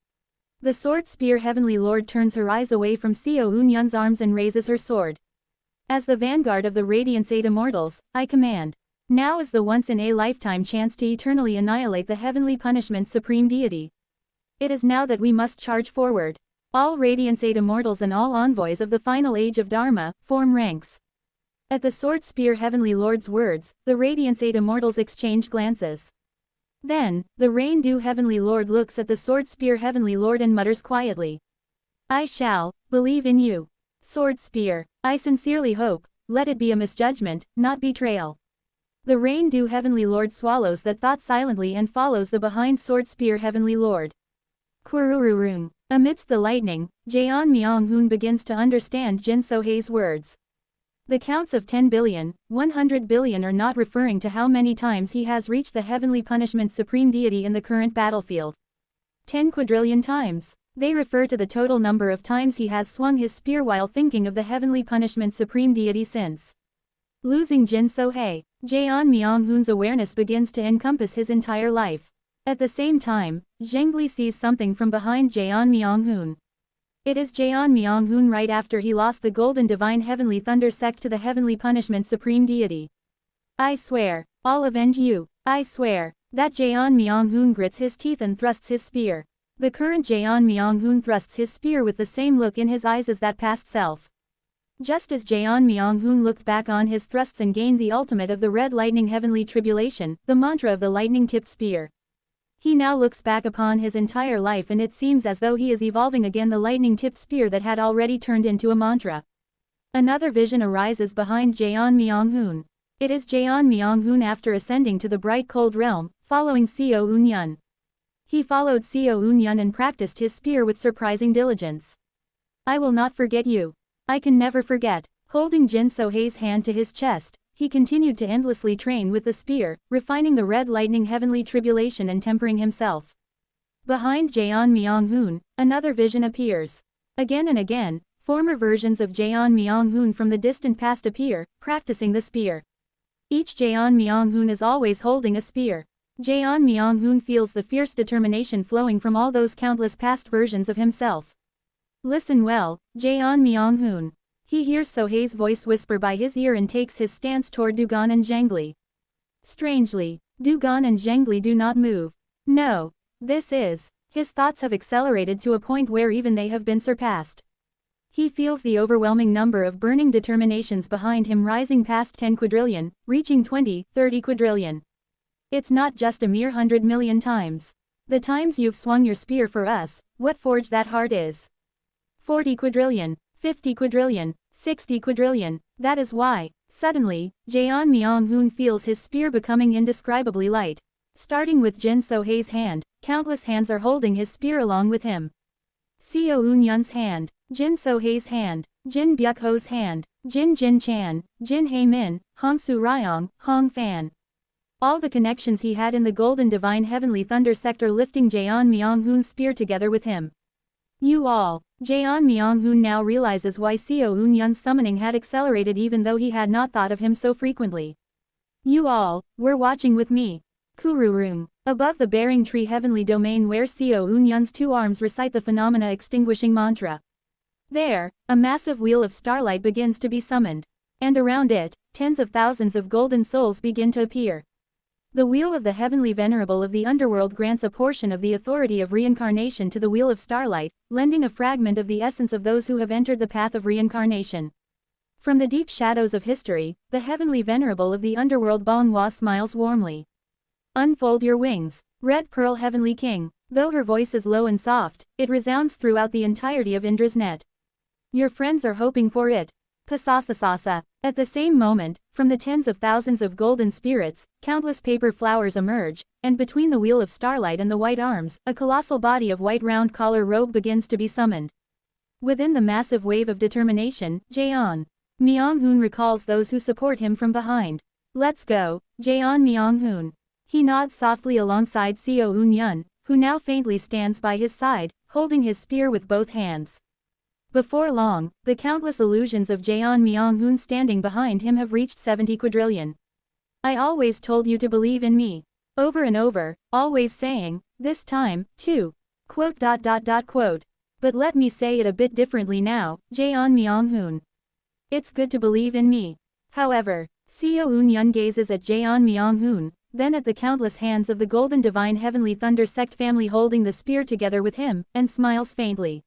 The Sword Spear Heavenly Lord turns her eyes away from Xiao Unyun's arms and raises her sword. As the vanguard of the Radiance Eight Immortals, I command. Now is the once-in-a-lifetime chance to eternally annihilate the heavenly punishment supreme deity. It is now that we must charge forward. All Radiance 8 immortals and all envoys of the final age of Dharma, form ranks. At the Sword Spear Heavenly Lord's words, the Radiance 8 immortals exchange glances. Then, the Rain Dew Heavenly Lord looks at the Sword Spear Heavenly Lord and mutters quietly. I shall believe in you. Sword Spear, I sincerely hope, let it be a misjudgment, not betrayal. The Rain Dew Heavenly Lord swallows that thought silently and follows the behind Sword Spear Heavenly Lord. Kurururun. Amidst the lightning, Jaeon Myung-hoon begins to understand Jin Sohei's words. The counts of 10 billion, 100 billion are not referring to how many times he has reached the heavenly punishment supreme deity in the current battlefield. 10 quadrillion times. They refer to the total number of times he has swung his spear while thinking of the heavenly punishment supreme deity since losing Jin Sohei. Jaeon Myung-hoon's awareness begins to encompass his entire life. At the same time, Zhengli sees something from behind Jaeon Myung-hoon. It is Jaeon Myung-hoon right after he lost the Golden Divine Heavenly Thunder sect to the Heavenly Punishment Supreme Deity. I swear, I'll avenge you. I swear. That Jaeon Myung-hoon grits his teeth and thrusts his spear. The current Jaeon Myung-hoon thrusts his spear with the same look in his eyes as that past self. Just as Jaeon Myung-hoon looked back on his thrusts and gained the ultimate of the Red Lightning Heavenly Tribulation, the mantra of the lightning-tipped spear. He now looks back upon his entire life and it seems as though he is evolving again the lightning-tipped spear that had already turned into a mantra. Another vision arises behind Jaeon Myung-hoon. It is Jaeon Myung-hoon after ascending to the bright cold realm, following Seo Eun-yun. He followed Seo Eun-yun and practiced his spear with surprising diligence. I will not forget you. I can never forget. Holding Jin Sohei's hand to his chest, he continued to endlessly train with the spear, refining the red lightning heavenly tribulation and tempering himself. Behind Jaeon Myung-hoon, another vision appears. Again and again, former versions of Jaeon Myung-hoon from the distant past appear, practicing the spear. Each Jaeon Myung-hoon is always holding a spear. Jaeon Myung-hoon feels the fierce determination flowing from all those countless past versions of himself. Listen well, Jaeon Myung-hoon. He hears Sohei's voice whisper by his ear and takes his stance toward Dugan and Zhengli. Strangely, Dugan and Zhengli do not move. No. His thoughts have accelerated to a point where even they have been surpassed. He feels the overwhelming number of burning determinations behind him rising past 10 quadrillion, reaching 20, 30 quadrillion. It's not just a mere 100 million times. The times you've swung your spear for us, what forged that heart is. 40 quadrillion, 50 quadrillion, 60 quadrillion, that is why, suddenly, Jaeon Myung-hoon feels his spear becoming indescribably light. Starting with Jin Sohei's hand, countless hands are holding his spear along with him. Seo Eun-yun's hand, Jin Sohei's hand, Jin Byuk-ho's hand, Jin Jin-chan, Jin Hae-min, Hongsu Ryong, Hong Fan. All the connections he had in the Golden Divine Heavenly Thunder sector lifting Jaeon Myung-hoon's spear together with him. You all. Jaeon Myung-hoon now realizes why Seo Eun-yun's summoning had accelerated even though he had not thought of him so frequently. You all, were watching with me. Kururung. Above the bearing tree heavenly domain where Seo Eun-yun's two arms recite the phenomena extinguishing mantra. There, a massive wheel of starlight begins to be summoned. And around it, tens of thousands of golden souls begin to appear. The Wheel of the Heavenly Venerable of the Underworld grants a portion of the authority of reincarnation to the Wheel of Starlight, lending a fragment of the essence of those who have entered the path of reincarnation. From the deep shadows of history, the Heavenly Venerable of the Underworld Bonghua smiles warmly. Unfold your wings, Red Pearl Heavenly King. Though her voice is low and soft, it resounds throughout the entirety of Indra's net. Your friends are hoping for it. Pasasasasa. At the same moment, from the tens of thousands of golden spirits, countless paper flowers emerge, and between the Wheel of Starlight and the white arms, a colossal body of white round collar robe begins to be summoned. Within the massive wave of determination, Jaeon Myung-hoon recalls those who support him from behind. Let's go, Jaeon Myung-hoon. He nods softly alongside Seo Eun-yun, who now faintly stands by his side, holding his spear with both hands. Before long, the countless illusions of Jaeon Myung-hoon standing behind him have reached 70 quadrillion. I always told you to believe in me. Over and over, always saying, this time, too. Quote. But let me say it a bit differently now, Jaeon Myung-hoon. It's good to believe in me. However, Seo Eun-yun gazes at Jaeon Myung-hoon, then at the countless hands of the golden divine heavenly thunder sect family holding the spear together with him, and smiles faintly.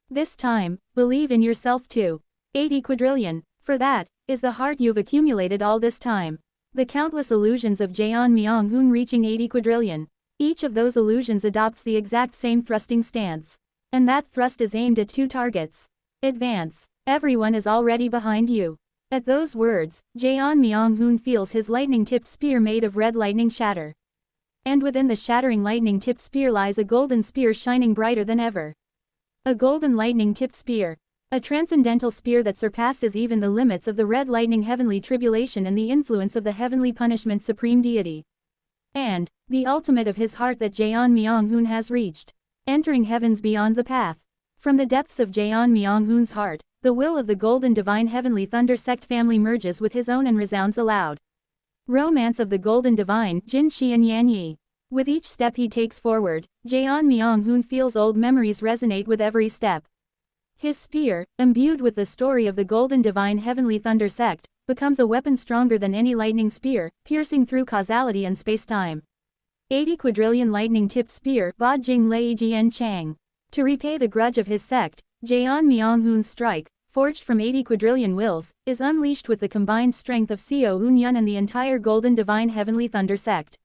This time, believe in yourself too. 80 quadrillion, for that, is the heart you've accumulated all this time. The countless illusions of Jaeon Myung-hoon reaching 80 quadrillion. Each of those illusions adopts the exact same thrusting stance. And that thrust is aimed at two targets. Advance. Everyone is already behind you. At those words, Jaeon Myung-hoon feels his lightning-tipped spear made of red lightning shatter. And within the shattering lightning-tipped spear lies a golden spear shining brighter than ever. A golden lightning-tipped spear. A transcendental spear that surpasses even the limits of the red lightning heavenly tribulation and the influence of the heavenly punishment supreme deity. And, the ultimate of his heart that Jaeon Myung-hoon has reached. Entering heavens beyond the path. From the depths of Jaeon Myung-hoon's heart, the will of the golden divine heavenly thunder sect family merges with his own and resounds aloud. Romance of the golden divine Jin Shi and Yan Yi. With each step he takes forward, Jaeon Myung-hoon feels old memories resonate with every step. His spear, imbued with the story of the golden divine heavenly thunder sect, becomes a weapon stronger than any lightning spear, piercing through causality and space-time. 80 quadrillion lightning-tipped spear Ba Jing Lei Jian Chang. To repay the grudge of his sect, Jaeon Myung-hoon's strike, forged from 80 quadrillion wills, is unleashed with the combined strength of Seo Eun-yun and the entire golden divine heavenly thunder sect.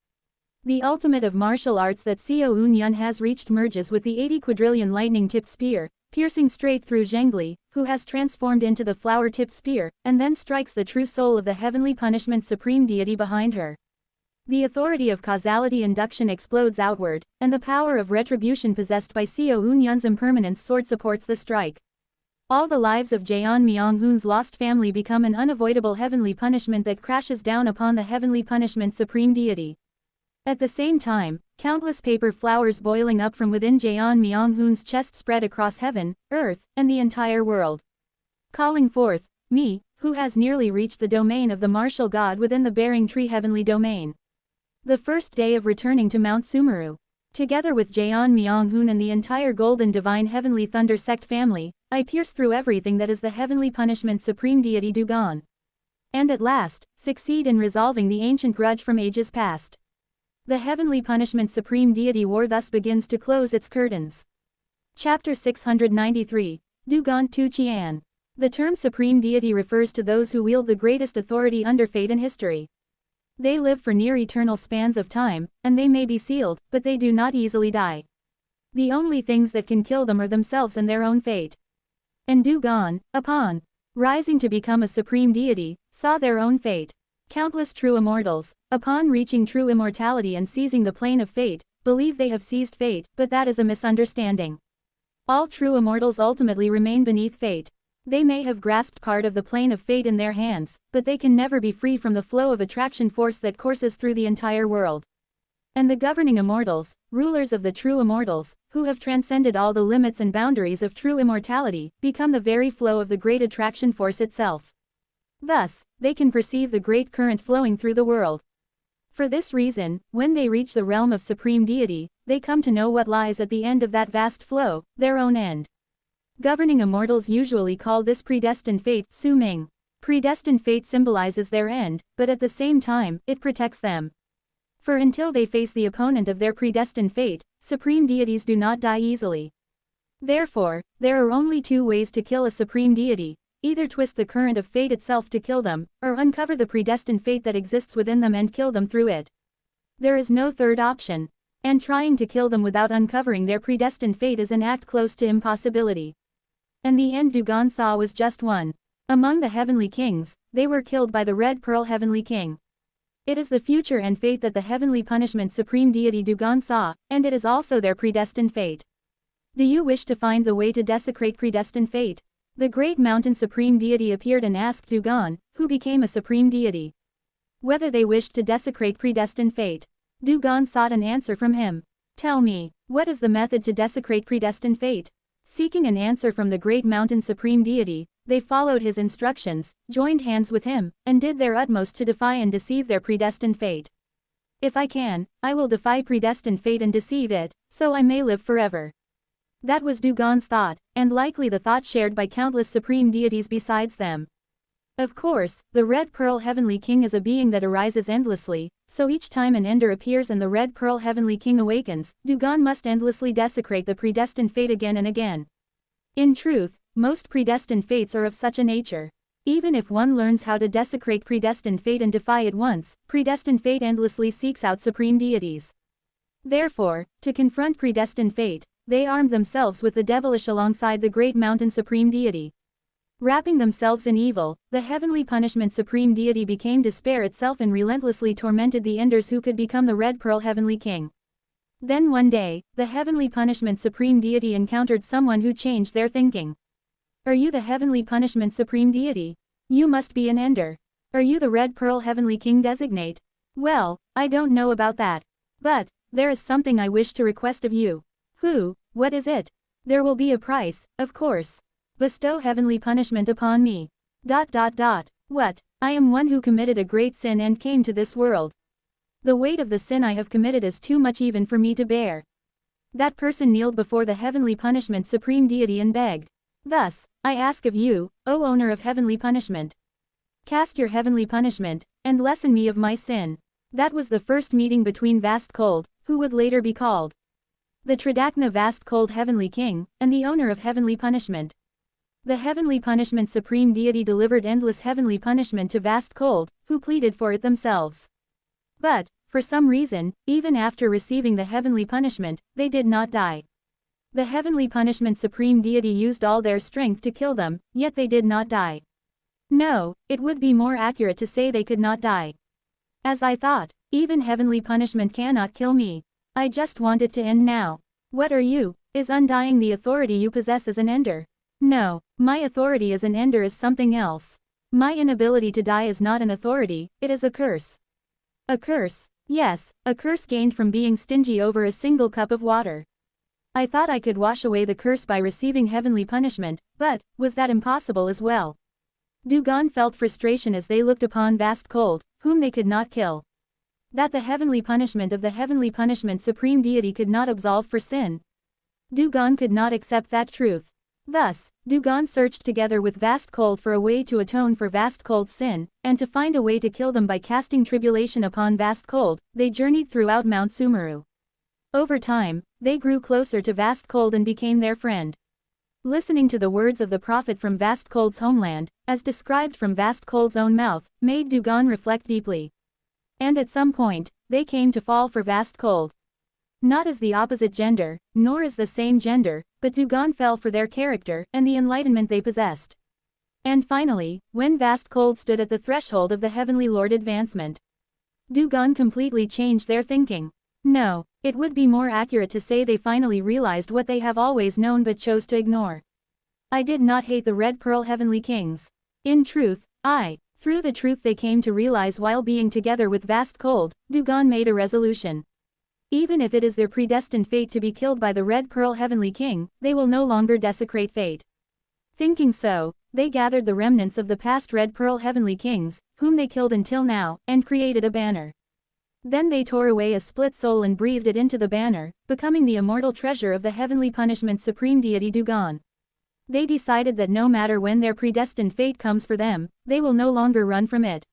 The ultimate of martial arts that Seo Eun-yun has reached merges with the 80 quadrillion lightning-tipped spear, piercing straight through Zhengli, who has transformed into the flower-tipped spear, and then strikes the true soul of the heavenly punishment supreme deity behind her. The authority of causality induction explodes outward, and the power of retribution possessed by Seo Eun-yun's impermanence sword supports the strike. All the lives of Jaeon Myung-hoon's lost family become an unavoidable heavenly punishment that crashes down upon the heavenly punishment supreme deity. At the same time, countless paper flowers boiling up from within Jaeon Myung-hoon's chest spread across heaven, earth, and the entire world. Calling forth, me, who has nearly reached the domain of the martial god within the bearing tree heavenly domain. The first day of returning to Mount Sumeru. Together with Jaeon Myung-hoon and the entire golden divine heavenly thunder sect family, I pierce through everything that is the heavenly punishment supreme deity Dugon. And at last, succeed in resolving the ancient grudge from ages past. The heavenly punishment supreme deity war thus begins to close its curtains. Chapter 693, Dugon Tu Qian. The term supreme deity refers to those who wield the greatest authority under fate and history. They live for near eternal spans of time, and they may be sealed, but they do not easily die. The only things that can kill them are themselves and their own fate. And Dugon, upon rising to become a supreme deity, saw their own fate. Countless true immortals, upon reaching true immortality and seizing the plane of fate, believe they have seized fate, but that is a misunderstanding. All true immortals ultimately remain beneath fate. They may have grasped part of the plane of fate in their hands, but they can never be free from the flow of attraction force that courses through the entire world. And the governing immortals, rulers of the true immortals, who have transcended all the limits and boundaries of true immortality, become the very flow of the great attraction force itself. Thus, they can perceive the great current flowing through the world. For this reason, when they reach the realm of supreme deity, they come to know what lies at the end of that vast flow, their own end. Governing immortals usually call this predestined fate, Su Ming. Predestined fate symbolizes their end, but at the same time, it protects them. For until they face the opponent of their predestined fate, supreme deities do not die easily. Therefore, there are only two ways to kill a supreme deity: either twist the current of fate itself to kill them, or uncover the predestined fate that exists within them and kill them through it. There is no third option. And trying to kill them without uncovering their predestined fate is an act close to impossibility. And the end Dugon saw was just one. Among the heavenly kings, they were killed by the Red Pearl Heavenly King. It is the future and fate that the heavenly punishment supreme deity Dugon saw, and it is also their predestined fate. Do you wish to find the way to desecrate predestined fate? The great mountain supreme deity appeared and asked Dugon, who became a supreme deity, whether they wished to desecrate predestined fate. Dugon sought an answer from him. Tell me, what is the method to desecrate predestined fate? Seeking an answer from the great mountain supreme deity, they followed his instructions, joined hands with him, and did their utmost to defy and deceive their predestined fate. If I can, I will defy predestined fate and deceive it, so I may live forever. That was Dugon's thought, and likely the thought shared by countless supreme deities besides them. Of course, the Red Pearl Heavenly King is a being that arises endlessly, so each time an ender appears and the Red Pearl Heavenly King awakens, Dugon must endlessly desecrate the predestined fate again and again. In truth, most predestined fates are of such a nature. Even if one learns how to desecrate predestined fate and defy it once, predestined fate endlessly seeks out supreme deities. Therefore, to confront predestined fate, they armed themselves with the devilish alongside the great mountain supreme deity. Wrapping themselves in evil, the heavenly punishment supreme deity became despair itself and relentlessly tormented the enders who could become the Red Pearl Heavenly King. Then one day, the heavenly punishment supreme deity encountered someone who changed their thinking. Are you the heavenly punishment supreme deity? You must be an ender. Are you the Red Pearl Heavenly King designate? Well, I don't know about that. But, there is something I wish to request of you. What is it? There will be a price, of course. Bestow heavenly punishment upon me. What? I am one who committed a great sin and came to this world. The weight of the sin I have committed is too much even for me to bear. That person kneeled before the heavenly punishment supreme deity and begged. Thus, I ask of you, O owner of heavenly punishment. Cast your heavenly punishment, and lessen me of my sin. That was the first meeting between Vast Cold, who would later be called the Tridacna Vast Cold Heavenly King, and the owner of heavenly punishment. The heavenly punishment supreme deity delivered endless heavenly punishment to Vast Cold, who pleaded for it themselves. But, for some reason, even after receiving the heavenly punishment, they did not die. The heavenly punishment supreme deity used all their strength to kill them, yet they did not die. No, it would be more accurate to say they could not die. As I thought, even heavenly punishment cannot kill me. I just want it to end now. What are you? Is undying the authority you possess as an ender? No, my authority as an ender is something else. My inability to die is not an authority, it is a curse. A curse? Yes, a curse gained from being stingy over a single cup of water. I thought I could wash away the curse by receiving heavenly punishment, but, was that impossible as well? Dugon felt frustration as they looked upon Vast Cold, whom they could not kill. That the heavenly punishment of the heavenly punishment supreme deity could not absolve for sin. Dugon could not accept that truth. Thus, Dugon searched together with Vast Cold for a way to atone for Vast Cold's sin, and to find a way to kill them by casting tribulation upon Vast Cold. They journeyed throughout Mount Sumeru. Over time, they grew closer to Vast Cold and became their friend. Listening to the words of the prophet from Vast Cold's homeland, as described from Vast Cold's own mouth, made Dugon reflect deeply. And at some point, they came to fall for Vast Cold. Not as the opposite gender, nor as the same gender, but Dugon fell for their character and the enlightenment they possessed. And finally, when Vast Cold stood at the threshold of the Heavenly Lord advancement, Dugon completely changed their thinking. No, it would be more accurate to say they finally realized what they have always known but chose to ignore. I did not hate the Red Pearl Heavenly Kings. In truth, through the truth they came to realize while being together with Vast Cold, Dugon made a resolution. Even if it is their predestined fate to be killed by the Red Pearl Heavenly King, they will no longer desecrate fate. Thinking so, they gathered the remnants of the past Red Pearl Heavenly Kings, whom they killed until now, and created a banner. Then they tore away a split soul and breathed it into the banner, becoming the immortal treasure of the heavenly punishment supreme deity Dugon. They decided that no matter when their predestined fate comes for them, they will no longer run from it.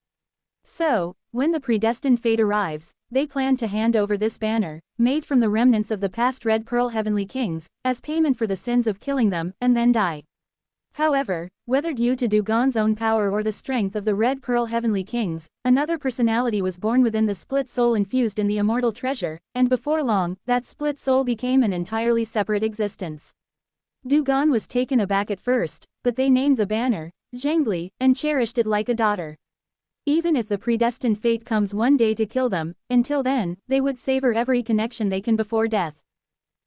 So, when the predestined fate arrives, they plan to hand over this banner, made from the remnants of the past Red Pearl Heavenly Kings, as payment for the sins of killing them, and then die. However, whether due to Dugon's own power or the strength of the Red Pearl Heavenly Kings, another personality was born within the split soul infused in the immortal treasure, and before long, that split soul became an entirely separate existence. Dugon was taken aback at first, but they named the banner Zhengli, and cherished it like a daughter. Even if the predestined fate comes one day to kill them, until then, they would savor every connection they can before death.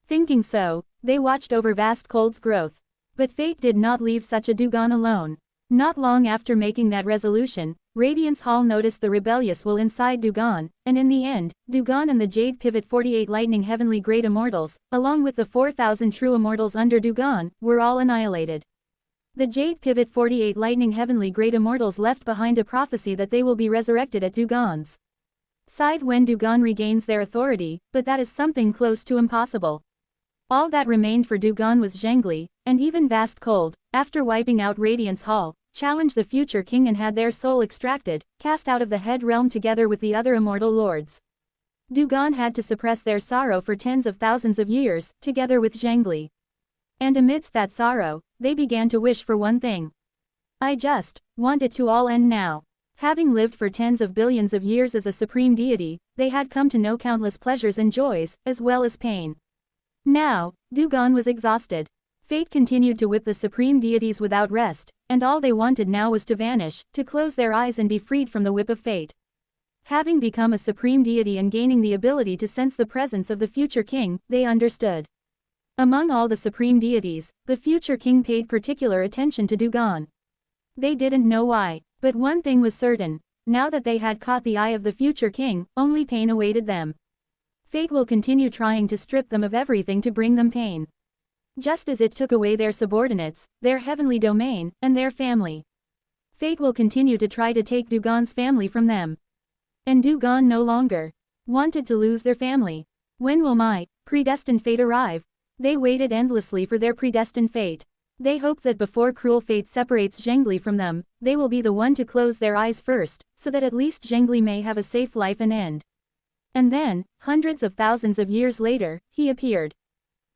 Thinking so, they watched over Vast Cold's growth. But fate did not leave such a Dugon alone. Not long after making that resolution, Radiance Hall noticed the rebellious will inside Dugon, and in the end, Dugon and the Jade Pivot 48 Lightning Heavenly Great Immortals, along with the 4,000 true immortals under Dugon, were all annihilated. The Jade Pivot 48 Lightning Heavenly Great Immortals left behind a prophecy that they will be resurrected at Dugon's side when Dugon regains their authority, but that is something close to impossible. All that remained for Dugon was Zhengli, and even Vast Cold, after wiping out Radiance Hall, challenged the future king and had their soul extracted, cast out of the head realm together with the other immortal lords. Dugon had to suppress their sorrow for tens of thousands of years, together with Zhengli. And amidst that sorrow, they began to wish for one thing. I just want it to all end now. Having lived for tens of billions of years as a supreme deity, they had come to know countless pleasures and joys, as well as pain. Now, Dugon was exhausted. Fate continued to whip the supreme deities without rest, and all they wanted now was to vanish, to close their eyes and be freed from the whip of fate. Having become a supreme deity and gaining the ability to sense the presence of the future king, they understood. Among all the supreme deities, the future king paid particular attention to Dugon. They didn't know why, but one thing was certain: now that they had caught the eye of the future king, only pain awaited them. Fate will continue trying to strip them of everything to bring them pain. Just as it took away their subordinates, their heavenly domain, and their family. Fate will continue to try to take Dugon's family from them. And Dugon no longer wanted to lose their family. When will my predestined fate arrive? They waited endlessly for their predestined fate. They hope that before cruel fate separates Zhengli from them, they will be the one to close their eyes first, so that at least Zhengli may have a safe life and end. And then, hundreds of thousands of years later, he appeared.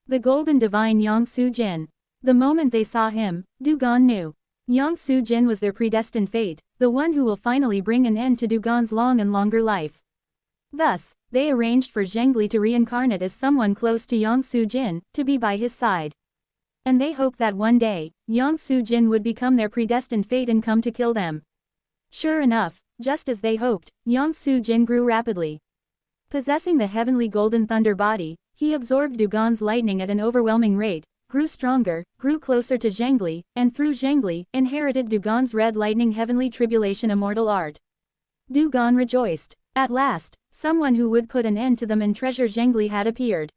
The golden divine Yang Su-jin. The moment they saw him, Dugon knew. Yang Su-jin was their predestined fate, the one who will finally bring an end to Dugon's long and longer life. Thus, they arranged for Zhengli to reincarnate as someone close to Yang Su-jin, to be by his side. And they hoped that one day, Yang Su-jin would become their predestined fate and come to kill them. Sure enough, just as they hoped, Yang Su-jin grew rapidly. Possessing the heavenly golden thunder body, he absorbed Dugon's lightning at an overwhelming rate, grew stronger, grew closer to Zhengli, and through Zhengli, inherited Dugon's red lightning heavenly tribulation immortal art. Dugon rejoiced. At last, someone who would put an end to them and treasure Zhengli had appeared.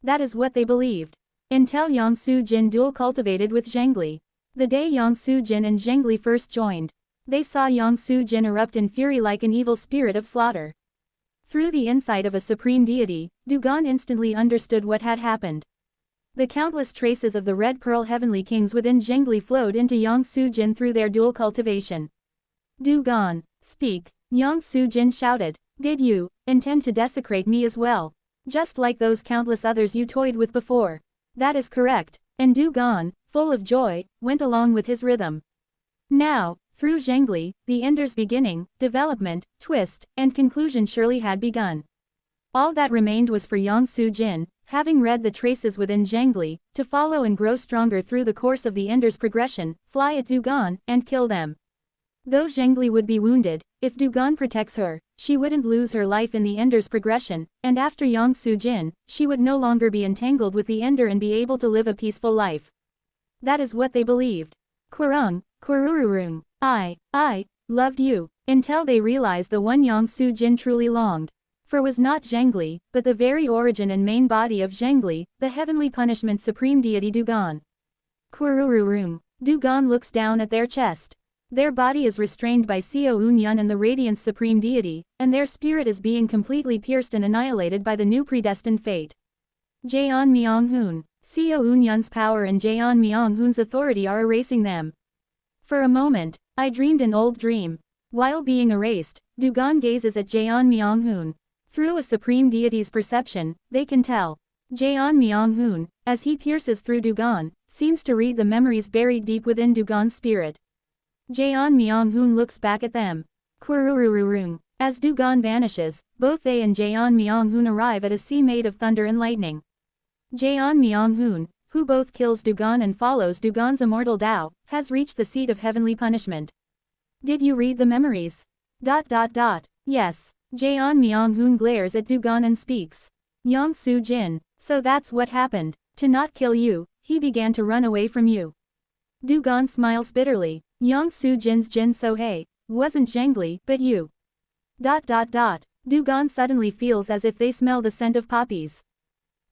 That is what they believed. Until Yang Su-jin dual cultivated with Zhengli. The day Yang Su-jin and Zhengli first joined, they saw Yang Su-jin erupt in fury like an evil spirit of slaughter. Through the insight of a supreme deity, Dugon instantly understood what had happened. The countless traces of the Red Pearl Heavenly Kings within Zhengli flowed into Yang Su-jin through their dual cultivation. Dugon, speak, Yang Su-jin shouted. Did you intend to desecrate me as well? Just like those countless others you toyed with before. That is correct. And Dugon, full of joy, went along with his rhythm. Now, through Zhengli, the ender's beginning, development, twist, and conclusion surely had begun. All that remained was for Yang Su-jin, having read the traces within Zhengli, to follow and grow stronger through the course of the ender's progression, fly at Dugon, and kill them. Though Zhengli would be wounded, if Dugon protects her, she wouldn't lose her life in the ender's progression, and after Yang Su-jin, she would no longer be entangled with the ender and be able to live a peaceful life. That is what they believed. Kurung, Kurururung, I loved you, until they realized the one Yang Su-jin truly longed. For was not Zhengli, but the very origin and main body of Zhengli, the heavenly punishment supreme deity Dugon. Kurururung. Dugon looks down at their chest. Their body is restrained by Seo Un-yun and the Radiance Supreme Deity, and their spirit is being completely pierced and annihilated by the new predestined fate. Jaeon Myung-hoon. Seo Un-yun's power and Jaeon Myung-hoon's authority are erasing them. For a moment, I dreamed an old dream. While being erased, Dugon gazes at Jaeon Myung-hoon. Through a supreme deity's perception, they can tell. Jaeon Myung-hoon, as he pierces through Dugon, seems to read the memories buried deep within Dugon's spirit. Jaeon Myung-hoon looks back at them. Kururururung. As Dugon vanishes, both they and Jaeon Myung-hoon arrive at a sea made of thunder and lightning. Jaeon Myung-hoon, who both kills Dugon and follows Dugon's immortal Tao, has reached the seat of heavenly punishment. Did you read the memories? Yes. Jaeon Myung-hoon glares at Dugon and speaks. Yang Su-jin. So that's what happened. To not kill you, he began to run away from you. Dugon smiles bitterly. Yang Su-jin's Jin So-hei, wasn't Zhengli, but you. Dugon suddenly feels as if they smell the scent of poppies.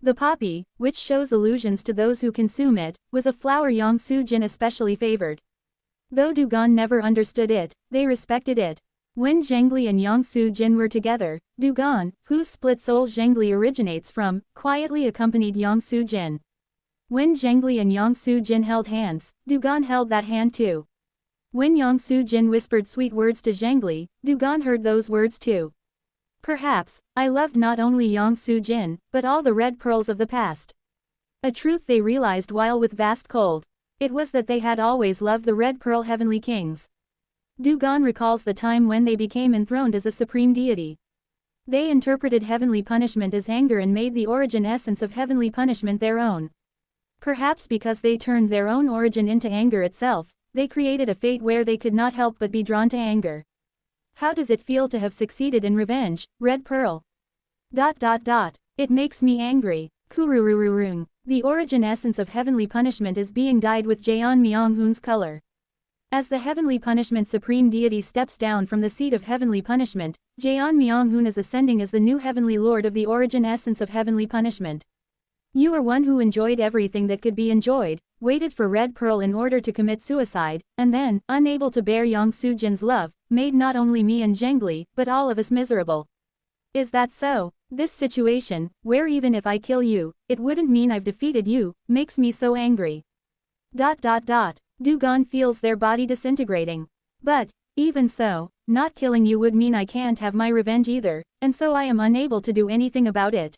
The poppy, which shows allusions to those who consume it, was a flower Yang Su-jin especially favored. Though Dugon never understood it, they respected it. When Zhengli and Yang Su-jin were together, Dugon, whose split soul Zhengli originates from, quietly accompanied Yang Su-jin. When Zhengli and Yang Su-jin held hands, Dugon held that hand too. When Yang Su-jin whispered sweet words to Zhengli, Dugan heard those words too. Perhaps, I loved not only Yang Su-jin, but all the red pearls of the past. A truth they realized while with vast cold. It was that they had always loved the red pearl heavenly kings. Dugan recalls the time when they became enthroned as a supreme deity. They interpreted heavenly punishment as anger and made the origin essence of heavenly punishment their own. Perhaps because they turned their own origin into anger itself, they created a fate where they could not help but be drawn to anger. How does it feel to have succeeded in revenge, Red Pearl? It makes me angry. Kururururung. The origin essence of heavenly punishment is being dyed with Jaeon Myung-hoon's color. As the heavenly punishment supreme deity steps down from the seat of heavenly punishment, Jaeon Myung-hoon is ascending as the new heavenly lord of the origin essence of heavenly punishment. You are one who enjoyed everything that could be enjoyed, waited for Red Pearl in order to commit suicide, and then, unable to bear Yang Su-jin's love, made not only me and Zhengli, but all of us miserable. Is that so? This situation, where even if I kill you, it wouldn't mean I've defeated you, makes me so angry. Dugan feels their body disintegrating. But, even so, not killing you would mean I can't have my revenge either, and so I am unable to do anything about it.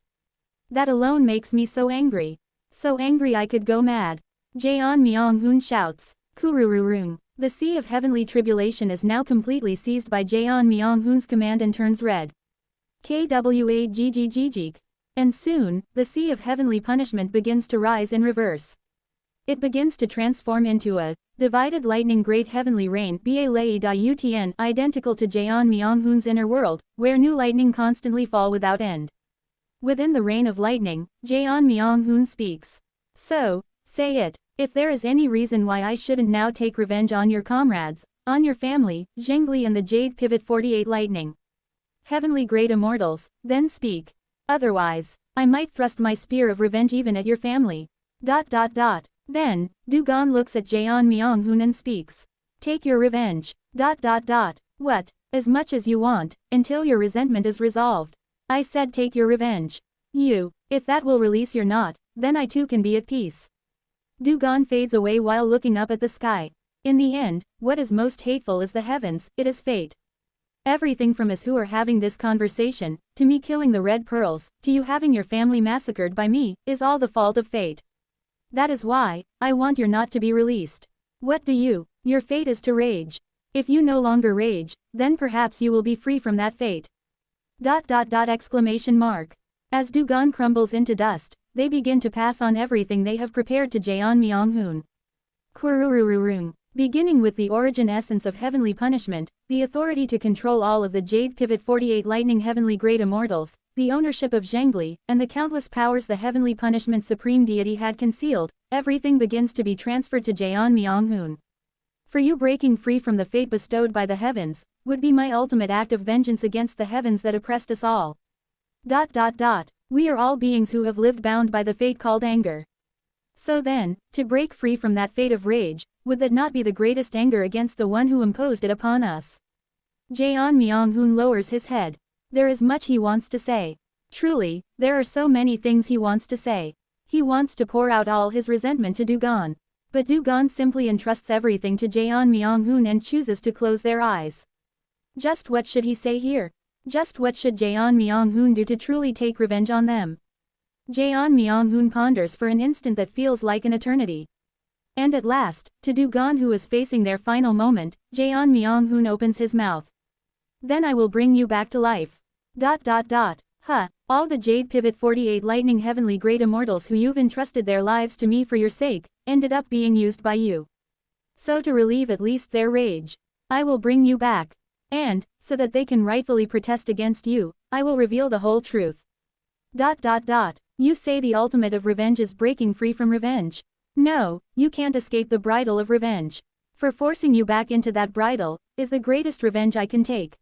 That alone makes me so angry. So angry I could go mad. Jaeon Myung-hoon shouts. Kurururung. The sea of heavenly tribulation is now completely seized by Jaeon Myung-hoon's command and turns red. Kwaggggg. And soon, the sea of heavenly punishment begins to rise in reverse. It begins to transform into a divided lightning great heavenly rain Ba-lei-da-utn identical to Jaeon Myung-hoon's inner world, where new lightning constantly fall without end. Within the rain of lightning, Jaeon Myung-hoon speaks. So, say it, if there is any reason why I shouldn't now take revenge on your comrades, on your family, Zhengli and the Jade Pivot 48 Lightning. Heavenly great immortals, then speak. Otherwise, I might thrust my spear of revenge even at your family. Then, Dugan looks at Jaeon Myung-hoon and speaks. Take your revenge. What? As much as you want, until your resentment is resolved. I said take your revenge. If that will release your knot, then I too can be at peace. Dugan fades away while looking up at the sky. In the end, what is most hateful is the heavens, it is fate. Everything from us who are having this conversation, to me killing the red pearls, to you having your family massacred by me, is all the fault of fate. That is why, I want your knot to be released. What do you? Your fate is to rage. If you no longer rage, then perhaps you will be free from that fate. Exclamation mark. As Dugan crumbles into dust, they begin to pass on everything they have prepared to Jaeon Myung-hoon. Kururururung. Beginning with the origin essence of heavenly punishment, the authority to control all of the Jade Pivot 48 Lightning Heavenly Great Immortals, the ownership of Zhengli, and the countless powers the heavenly punishment supreme deity had concealed, everything begins to be transferred to Jaeon Myung-hoon. For you breaking free from the fate bestowed by the heavens, would be my ultimate act of vengeance against the heavens that oppressed us all. We are all beings who have lived bound by the fate called anger. So then, to break free from that fate of rage, would that not be the greatest anger against the one who imposed it upon us? Jaeon Myung-hoon lowers his head. There is much he wants to say. Truly, there are so many things he wants to say. He wants to pour out all his resentment to Dugan. But Dugan simply entrusts everything to Jaeon Myung-hoon and chooses to close their eyes. Just what should he say here? Just what should Jaeon Myung-hoon do to truly take revenge on them? Jaeon Myung-hoon ponders for an instant that feels like an eternity. And at last, to Dugan who is facing their final moment, Jaeon Myung-hoon opens his mouth. Then I will bring you back to life. All the Jade Pivot 48 Lightning Heavenly Great Immortals who you've entrusted their lives to me for your sake, ended up being used by you. So to relieve at least their rage, I will bring you back. And, so that they can rightfully protest against you, I will reveal the whole truth. You say the ultimate of revenge is breaking free from revenge. No, you can't escape the bridle of revenge. For forcing you back into that bridle, is the greatest revenge I can take.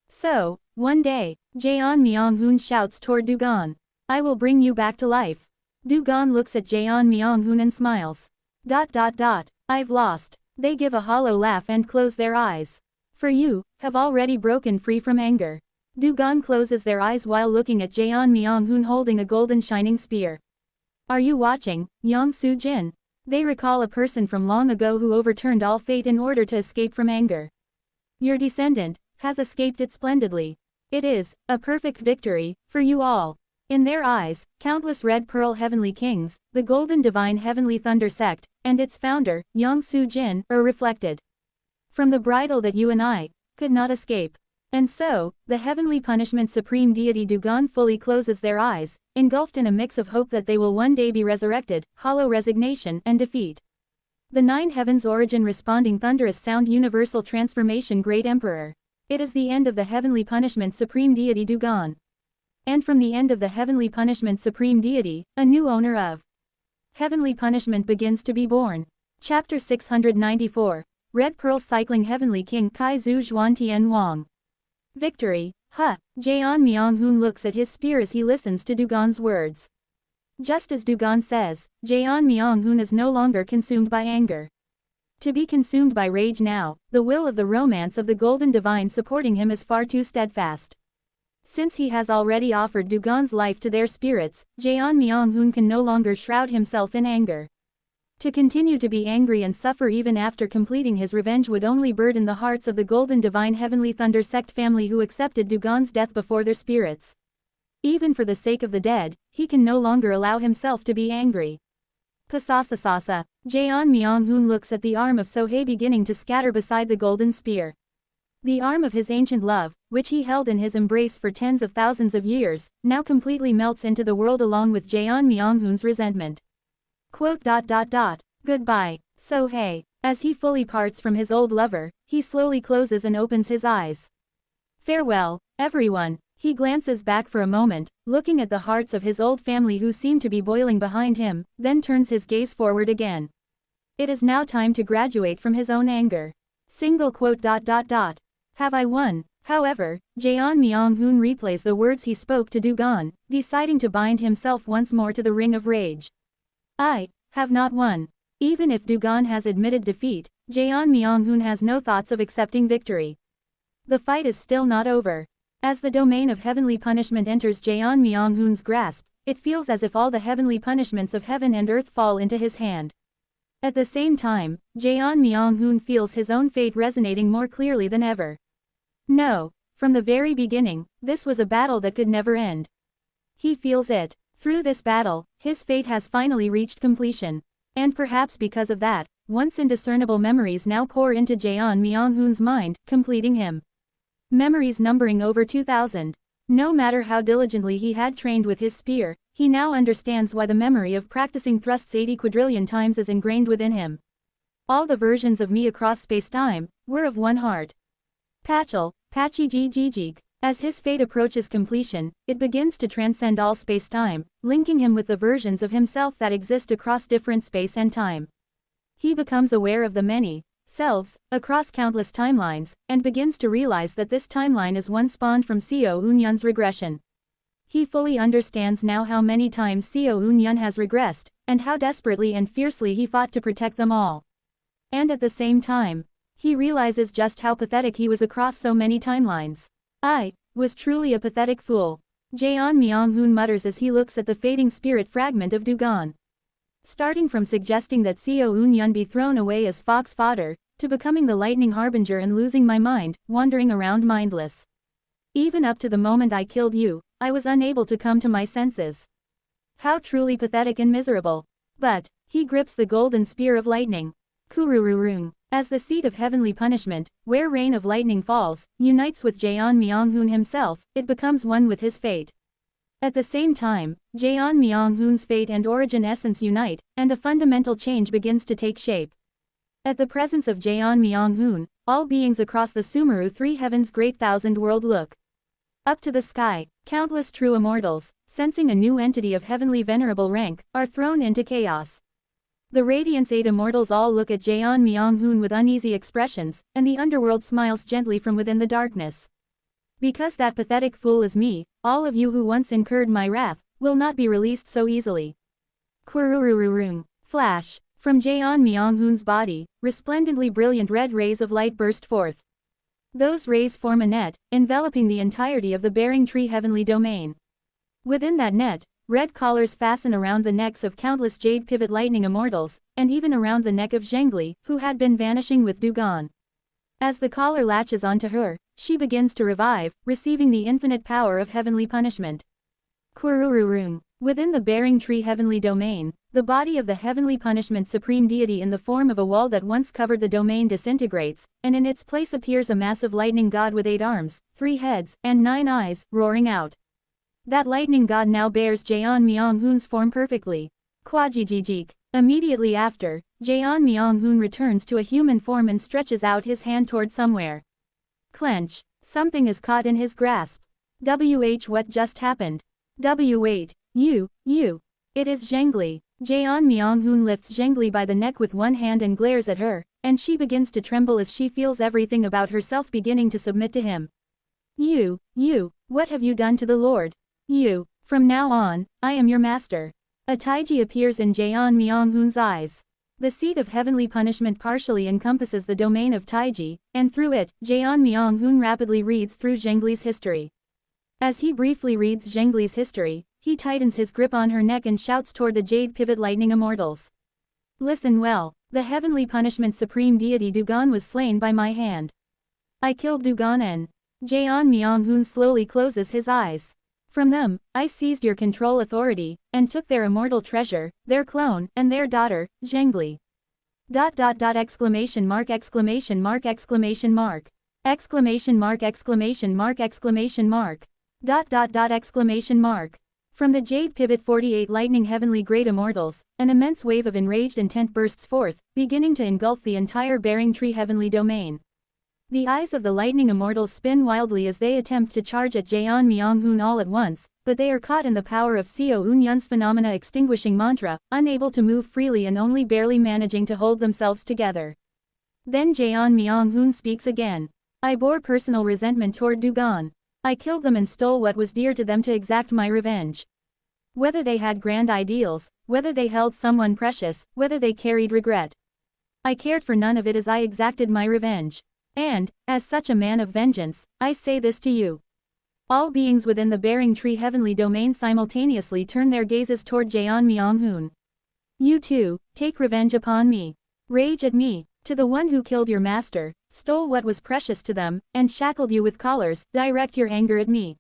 So, one day, Jaeon Myung-hoon shouts toward Dugan. I will bring you back to life. Dugan looks at Jaeon Myung-hoon and smiles. I've lost. They give a hollow laugh and close their eyes. For you, have already broken free from anger. Dugan closes their eyes while looking at Jaeon Myung-hoon holding a golden shining spear. Are you watching, Yang Su-jin? They recall a person from long ago who overturned all fate in order to escape from anger. Your descendant has escaped it splendidly. It is a perfect victory for you all. In their eyes, countless red pearl heavenly kings, the golden divine heavenly thunder sect, and its founder, Yongsu Jin, are reflected from the bridal that you and I could not escape. And so, the heavenly punishment supreme deity Dugon fully closes their eyes, engulfed in a mix of hope that they will one day be resurrected, hollow resignation, and defeat. The nine heavens origin responding thunderous sound universal transformation great emperor. It is the end of the heavenly punishment supreme deity Dugon. And from the end of the heavenly punishment supreme deity, a new owner of heavenly punishment begins to be born. Chapter 694. Red Pearl Cycling Heavenly King Kai Zhu Zhuan Tian Wang. Victory, huh? Jeon Myung-hoon looks at his spear as he listens to Dugon's words. Just as Dugon says, Jeon Myung-hoon is no longer consumed by anger. To be consumed by rage now, the will of the romance of the golden divine supporting him is far too steadfast. Since he has already offered Dugon's life to their spirits, Jeon Myung-hoon can no longer shroud himself in anger. To continue to be angry and suffer even after completing his revenge would only burden the hearts of the golden divine heavenly thunder sect family who accepted Dugon's death before their spirits. Even for the sake of the dead, he can no longer allow himself to be angry. Pasasasasa. Jeon Myung-hoon looks at the arm of Sohei beginning to scatter beside the golden spear. The arm of his ancient love, which he held in his embrace for tens of thousands of years, now completely melts into the world along with Jeon Myung-hoon's resentment. Goodbye, Sohei. As he fully parts from his old lover, he slowly closes and opens his eyes. Farewell, everyone. He glances back for a moment, looking at the hearts of his old family who seem to be boiling behind him, then turns his gaze forward again. It is now time to graduate from his own anger. Have I won? However, Jeon Myung-hoon replays the words he spoke to Dugon, deciding to bind himself once more to the ring of rage. I have not won. Even if Dugon has admitted defeat, Jeon Myung-hoon has no thoughts of accepting victory. The fight is still not over. As the domain of heavenly punishment enters Jeon Myung-hoon's grasp, it feels as if all the heavenly punishments of heaven and earth fall into his hand. At the same time, Jeon Myung-hoon feels his own fate resonating more clearly than ever. No, from the very beginning, this was a battle that could never end. He feels it. Through this battle, his fate has finally reached completion. And perhaps because of that, once indiscernible memories now pour into Jeon Myung-hoon's mind, completing him. Memories numbering over 2,000. No matter how diligently he had trained with his spear, he now understands why the memory of practicing thrusts 80 quadrillion times is ingrained within him. All the versions of me across space-time were of one heart. Patchel, Patchy Jijik. As his fate approaches completion, it begins to transcend all space-time, linking him with the versions of himself that exist across different space and time. He becomes aware of the many selves across countless timelines, and begins to realize that this timeline is one spawned from Seo Eun-yun's regression. He fully understands now how many times Seo Eun-yun has regressed, and how desperately and fiercely he fought to protect them all. And at the same time, he realizes just how pathetic he was across so many timelines. I was truly a pathetic fool. Jeon Myung-hoon mutters as he looks at the fading spirit fragment of Dugon. Starting from suggesting that Seo Eun-yun be thrown away as fox fodder, to becoming the lightning harbinger and losing my mind, wandering around mindless. Even up to the moment I killed you, I was unable to come to my senses. How truly pathetic and miserable. But, he grips the golden spear of lightning. Kurururung. As the seat of heavenly punishment, where rain of lightning falls, unites with Jeon Myung-hoon himself, it becomes one with his fate. At the same time, Jeon Myung-hoon's fate and origin essence unite, and a fundamental change begins to take shape. At the presence of Jeon Myung-hoon, all beings across the Sumeru Three Heavens Great Thousand World look up to the sky. Countless true immortals, sensing a new entity of heavenly venerable rank, are thrown into chaos. The Radiance 8 immortals all look at Jeon Myung-hoon with uneasy expressions, and the underworld smiles gently from within the darkness. Because that pathetic fool is me, all of you who once incurred my wrath, will not be released so easily. Kururururung. Flash. From Jeon Myung-hoon's body, resplendently brilliant red rays of light burst forth. Those rays form a net, enveloping the entirety of the bearing tree heavenly domain. Within that net, red collars fasten around the necks of countless jade pivot lightning immortals, and even around the neck of Zhengli, who had been vanishing with Dugon. As the collar latches onto her, she begins to revive, receiving the infinite power of heavenly punishment. Kurururung. Within the bearing tree heavenly domain, the body of the heavenly punishment supreme deity in the form of a wall that once covered the domain disintegrates, and in its place appears a massive lightning god with 8 arms, 3 heads, and 9 eyes, roaring out. That lightning god now bears Jaeon Myung-hoon's form perfectly. Kwajijijik. Immediately after, Jaeon Myung-hoon returns to a human form and stretches out his hand toward somewhere. Clench. Something is caught in his grasp. What just happened? Wait. You. It is Zhengli. Jaeon Myung-hoon lifts Zhengli by the neck with one hand and glares at her, and she begins to tremble as she feels everything about herself beginning to submit to him. You, what have you done to the Lord? From now on, I am your master. A taiji appears in Jaeon Myung-hoon's eyes. The seat of heavenly punishment partially encompasses the domain of taiji, and through it, Jaeon Myung-hoon rapidly reads through Zhengli's history. As he briefly reads Zhengli's history, he tightens his grip on her neck and shouts toward the jade pivot lightning immortals. Listen well, the heavenly punishment supreme deity Dugon was slain by my hand. I killed Dugon and Jaeon Myung-hoon slowly closes his eyes. From them, I seized your control authority, and took their immortal treasure, their clone, and their daughter, Zhengli. .. Exclamation mark. Exclamation mark. From the Jade Pivot 48 Lightning Heavenly Great Immortals, an immense wave of enraged intent bursts forth, beginning to engulf the entire Bearing Tree Heavenly Domain. The eyes of the Lightning Immortals spin wildly as they attempt to charge at Jaeon Myung-hoon all at once, but they are caught in the power of Seo Un-yun's Phenomena Extinguishing Mantra, unable to move freely and only barely managing to hold themselves together. Then Jaeon Myung-hoon speaks again. I bore personal resentment toward Dugon. I killed them and stole what was dear to them to exact my revenge. Whether they had grand ideals, whether they held someone precious, whether they carried regret. I cared for none of it as I exacted my revenge. And, as such a man of vengeance, I say this to you. All beings within the Bearing Tree Heavenly Domain simultaneously turn their gazes toward Jaeon Myung-hoon. You too, take revenge upon me. Rage at me. To the one who killed your master, stole what was precious to them, and shackled you with collars, direct your anger at me.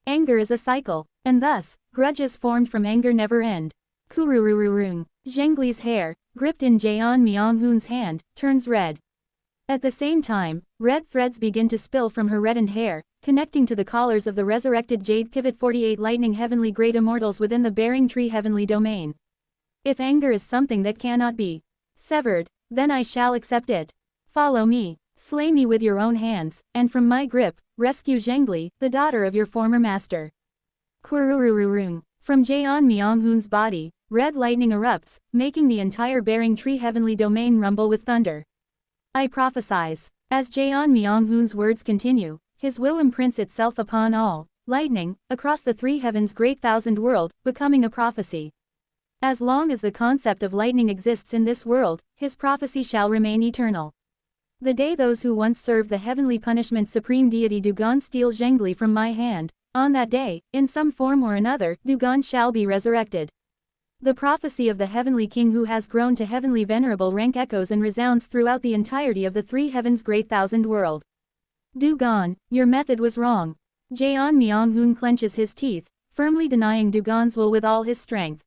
Anger is a cycle, and thus, grudges formed from anger never end. Kururururung. Zhengli's hair, gripped in Jaeon Myung-hoon's hand, turns red. At the same time, red threads begin to spill from her reddened hair, connecting to the collars of the resurrected Jade Pivot 48 Lightning Heavenly Great Immortals within the Bearing Tree Heavenly Domain. If anger is something that cannot be severed, then I shall accept it. Follow me, slay me with your own hands, and from my grip, rescue Zhengli, the daughter of your former master. Kururururung. From Jaeon Myung-hoon's body, red lightning erupts, making the entire Bearing Tree Heavenly Domain rumble with thunder. I prophesize. As Jaeon Myung-hoon's words continue, his will imprints itself upon all, lightning, across the 3 heavens great thousand world, becoming a prophecy. As long as the concept of lightning exists in this world, his prophecy shall remain eternal. The day those who once served the heavenly punishment supreme deity Dugon steal Zhengli from my hand, on that day, in some form or another, Dugon shall be resurrected. The prophecy of the heavenly king who has grown to heavenly venerable rank echoes and resounds throughout the entirety of the 3 heavens great thousand world. Dugon, your method was wrong. Jaeon Myung-hoon clenches his teeth, firmly denying Dugon's will with all his strength.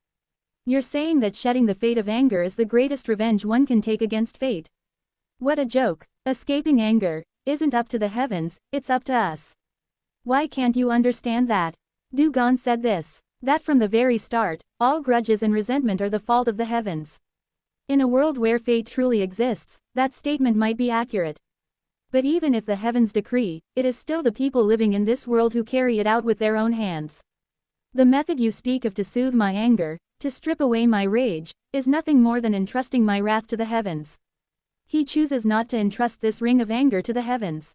You're saying that shedding the fate of anger is the greatest revenge one can take against fate. What a joke. Escaping anger isn't up to the heavens, it's up to us. Why can't you understand that? Dugon said this, that from the very start, all grudges and resentment are the fault of the heavens. In a world where fate truly exists, that statement might be accurate. But even if the heavens decree, it is still the people living in this world who carry it out with their own hands. The method you speak of to soothe my anger, to strip away my rage, is nothing more than entrusting my wrath to the heavens. He chooses not to entrust this ring of anger to the heavens.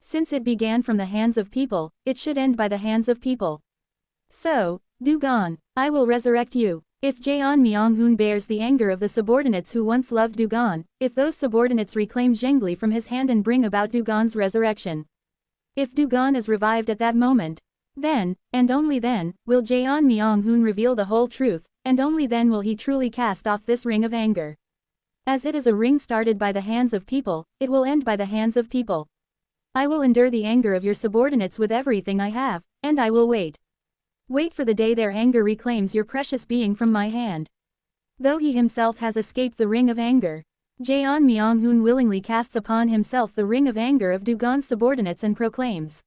Since it began from the hands of people, it should end by the hands of people. So, Dugon, I will resurrect you. If Jaeon Myung-hoon bears the anger of the subordinates who once loved Dugon, if those subordinates reclaim Zhengli from his hand and bring about Dugon's resurrection. If Dugon is revived at that moment, Then, and only then, will Jaeon Myung-hoon reveal the whole truth, and only then will he truly cast off this ring of anger. As it is a ring started by the hands of people, it will end by the hands of people. I will endure the anger of your subordinates with everything I have, and I will wait. Wait for the day their anger reclaims your precious being from my hand. Though he himself has escaped the ring of anger, Jaeon Myung-hoon willingly casts upon himself the ring of anger of Dugon's subordinates and proclaims.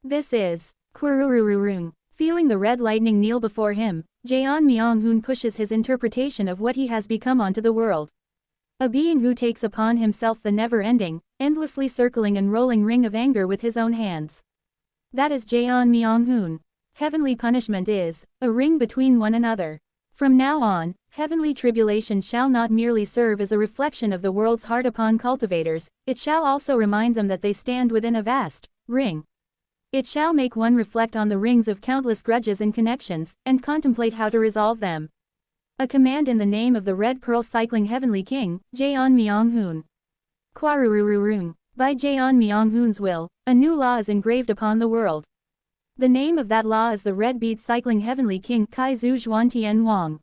This is Kururururung. Feeling the red lightning kneel before him, Jaeon Myung-hoon pushes his interpretation of what he has become onto the world. A being who takes upon himself the never-ending, endlessly circling and rolling ring of anger with his own hands. That is Jaeon Myung-hoon. Heavenly punishment is a ring between one another. From now on, heavenly tribulation shall not merely serve as a reflection of the world's heart upon cultivators, it shall also remind them that they stand within a vast ring. It shall make one reflect on the rings of countless grudges and connections, and contemplate how to resolve them. A command in the name of the Red Pearl Cycling Heavenly King, Jaeon Myung-hoon. Kwarurururung. By Jaeon Myung-hoon's will, a new law is engraved upon the world. The name of that law is the Red Bead Cycling Heavenly King Kai Zhu Zhuan Tian Wang.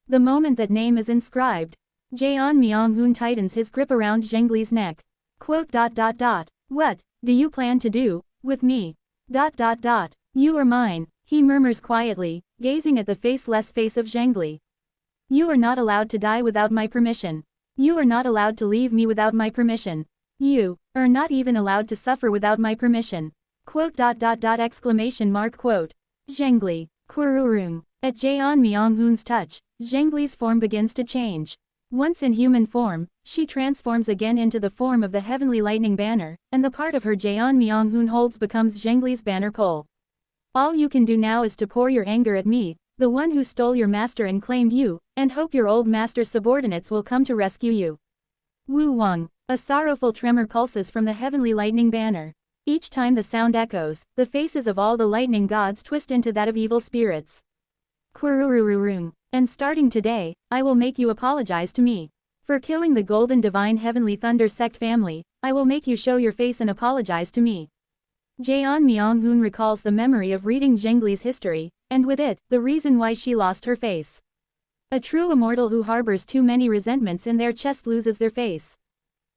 The moment that name is inscribed, Jaeon Myung-hoon tightens his grip around Zhengli's neck. Quote. What do you plan to do with me? You are mine, he murmurs quietly, gazing at the faceless face of Zhengli. You are not allowed to die without my permission. You are not allowed to leave me without my permission. You are not even allowed to suffer without my permission. Quote. Exclamation mark quote. Zhengli. Kururung. At Jaeon Myung-hoon's touch, Zhengli's form begins to change. Once in human form, she transforms again into the form of the heavenly lightning banner, and the part of her Jaeon Myung-hoon holds becomes Zhengli's banner pole. All you can do now is to pour your anger at me, the one who stole your master and claimed you, and hope your old master's subordinates will come to rescue you. Wu Wang. A sorrowful tremor pulses from the heavenly lightning banner. Each time the sound echoes, the faces of all the lightning gods twist into that of evil spirits. Kururururung. And starting today, I will make you apologize to me. For killing the Golden Divine Heavenly Thunder Sect family, I will make you show your face and apologize to me. Jaeon Myung-hoon recalls the memory of reading Zhengli's history, and with it, the reason why she lost her face. A true immortal who harbors too many resentments in their chest loses their face.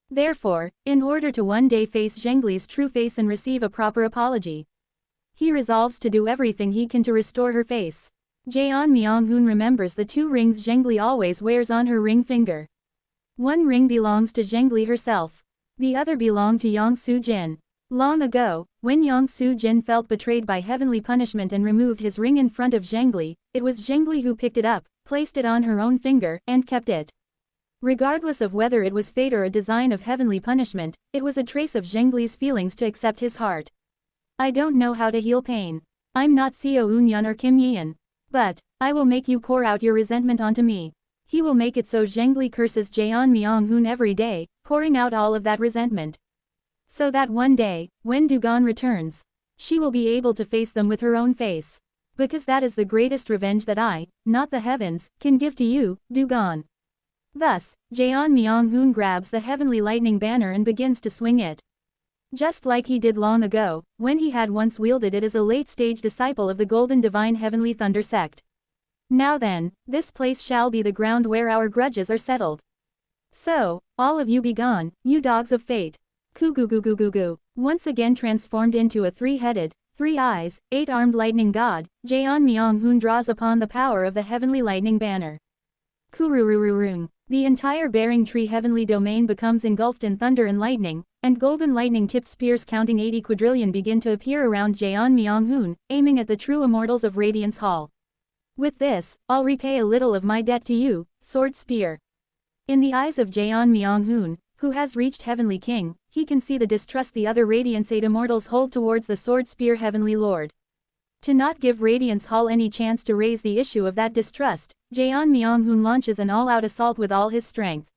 Therefore, in order to one day face Zhengli's true face and receive a proper apology, he resolves to do everything he can to restore her face. Jaeon Myung-hoon remembers the two rings Zhengli always wears on her ring finger. One ring belongs to Zhengli herself. The other belonged to Yang Su-jin. Long ago, when Yang Su-jin felt betrayed by heavenly punishment and removed his ring in front of Zhengli, it was Zhengli who picked it up, placed it on her own finger, and kept it. Regardless of whether it was fate or a design of heavenly punishment, it was a trace of Zhengli's feelings to accept his heart. I don't know how to heal pain. I'm not Seo Eun-yun or Kim Yeon. But I will make you pour out your resentment onto me. He will make it so Zhengli curses Jaeon Myung-hoon every day, pouring out all of that resentment. So that one day, when Dugon returns, she will be able to face them with her own face. Because that is the greatest revenge that I, not the heavens, can give to you, Dugon. Thus, Jaeon Myung-hoon grabs the heavenly lightning banner and begins to swing it. Just like he did long ago, when he had once wielded it as a late-stage disciple of the Golden Divine Heavenly Thunder Sect. Now then, this place shall be the ground where our grudges are settled. So, all of you be gone, you dogs of fate. Ku-gu-gu-gu-gu-gu. Once again transformed into a three-headed, three-eyes, eight-armed lightning god, Jaeon Myung-hoon draws upon the power of the heavenly lightning banner. Kururururung. The entire bearing tree heavenly domain becomes engulfed in thunder and lightning, and golden lightning-tipped spears counting 80 quadrillion begin to appear around Jaeon Myung-hoon, aiming at the true immortals of Radiance Hall. With this, I'll repay a little of my debt to you, Sword Spear. In the eyes of Jaeon Myung-hoon, who has reached Heavenly King, he can see the distrust the other Radiance 8 immortals hold towards the Sword Spear Heavenly Lord. To not give Radiance Hall any chance to raise the issue of that distrust, Jaeon Myung-hoon launches an all-out assault with all his strength.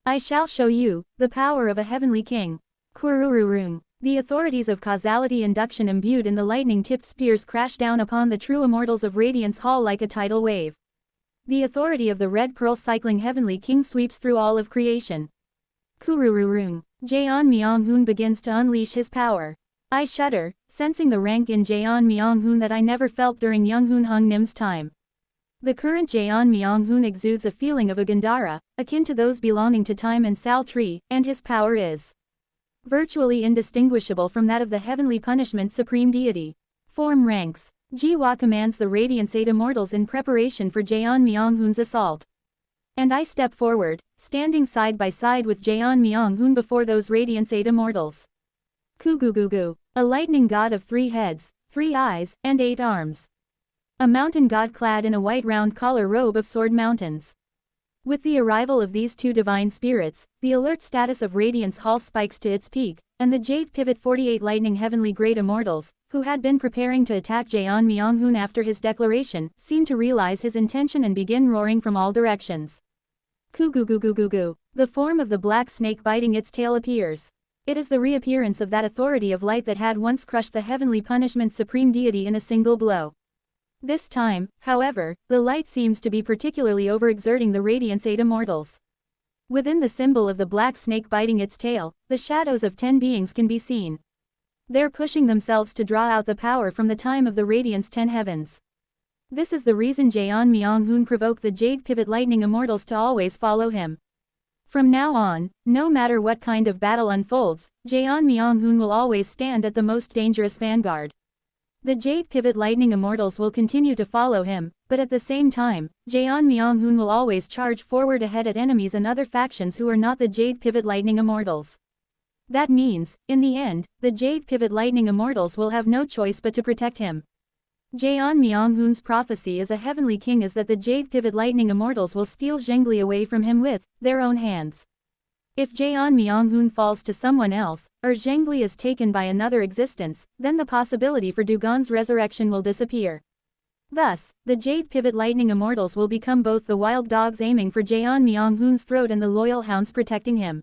I shall show you the power of a Heavenly King. Kurururung. The authorities of causality induction imbued in the lightning-tipped spears crash down upon the true immortals of Radiance Hall like a tidal wave. The authority of the Red Pearl Cycling Heavenly King sweeps through all of creation. Kurururung. Jaeon Myung-hoon begins to unleash his power. I shudder, sensing the rank in Jaeon Myung-hoon that I never felt during Young-hoon Hung Nim's time. The current Jaeon Myung-hoon exudes a feeling of a Gandhara, akin to those belonging to Time and Sal Tree, and his power is virtually indistinguishable from that of the heavenly punishment supreme deity. Form ranks. Jiwa commands the Radiance 8 Immortals in preparation for Jaeon Myung-hoon's assault. And I step forward, standing side by side with Jaeon Myung-hoon before those Radiance 8 Immortals. Kugugugu, a lightning god of 3 heads, 3 eyes, and 8 arms. A mountain god clad in a white round collar robe of sword mountains. With the arrival of these 2 divine spirits, the alert status of Radiance Hall spikes to its peak, and the Jade Pivot 48 Lightning Heavenly Great Immortals, who had been preparing to attack Jaeon Myung-hoon after his declaration, seem to realize his intention and begin roaring from all directions. Kugugugugugu. The form of the black snake biting its tail appears. It is the reappearance of that authority of light that had once crushed the heavenly punishment supreme deity in a single blow. This time, however, the light seems to be particularly overexerting the Radiance 8 Immortals. Within the symbol of the black snake biting its tail, the shadows of 10 beings can be seen. They're pushing themselves to draw out the power from the time of the Radiance 10 heavens. This is the reason Jaeon Myung-hoon provoked the Jade Pivot Lightning Immortals to always follow him. From now on, no matter what kind of battle unfolds, Jaeon Myung-hoon will always stand at the most dangerous vanguard. The Jade Pivot Lightning Immortals will continue to follow him, but at the same time, Jaeon Myung-hoon will always charge forward ahead at enemies and other factions who are not the Jade Pivot Lightning Immortals. That means, in the end, the Jade Pivot Lightning Immortals will have no choice but to protect him. Jaeon Myung-hoon's prophecy as a heavenly king is that the Jade Pivot Lightning Immortals will steal Zhengli away from him with their own hands. If Jaeon Myung-hoon falls to someone else, or Zhengli is taken by another existence, then the possibility for Dugon's resurrection will disappear. Thus, the Jade Pivot Lightning Immortals will become both the wild dogs aiming for Jaeon Myung-hoon's throat and the loyal hounds protecting him.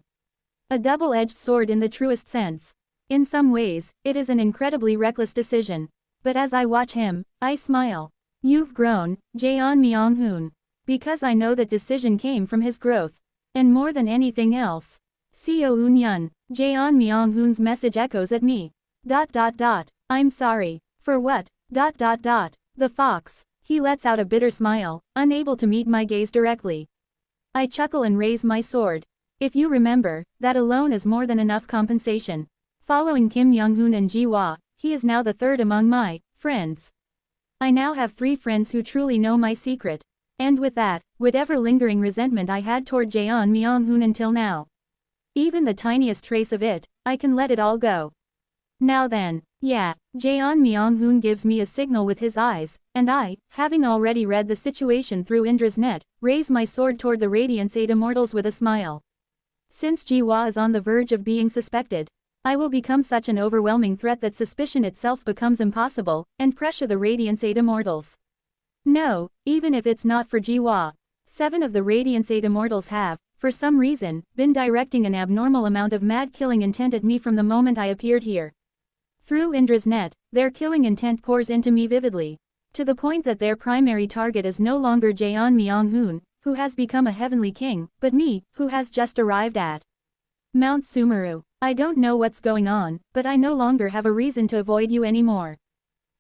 A double-edged sword in the truest sense. In some ways, it is an incredibly reckless decision. But as I watch him, I smile. You've grown, Jaeon Myung-hoon. Because I know that decision came from his growth. And more than anything else. Seo Eun-yun. Jaeon Myung-hoon's message echoes at me. I'm sorry. For what? The fox. He lets out a bitter smile, unable to meet my gaze directly. I chuckle and raise my sword. If you remember, that alone is more than enough compensation. Following Kim Young-hoon and Ji-hwa, he is now the 3rd among my friends. I now have 3 friends who truly know my secret. And with that, whatever lingering resentment I had toward Jaeon Myung-hoon until now, even the tiniest trace of it, I can let it all go. Now then, yeah, Jaeon Myung-hoon gives me a signal with his eyes, and I, having already read the situation through Indra's net, raise my sword toward the Radiance 8 Immortals with a smile. Since Ji-hwa is on the verge of being suspected, I will become such an overwhelming threat that suspicion itself becomes impossible, and pressure the Radiance 8 Immortals. No, even if it's not for Ji-hwa. 7 of the Radiance 8 Immortals have, for some reason, been directing an abnormal amount of mad killing intent at me from the moment I appeared here. Through Indra's net, their killing intent pours into me vividly. To the point that their primary target is no longer Jaeon Myung-hoon, who has become a heavenly king, but me, who has just arrived at Mount Sumeru. I don't know what's going on, but I no longer have a reason to avoid you anymore.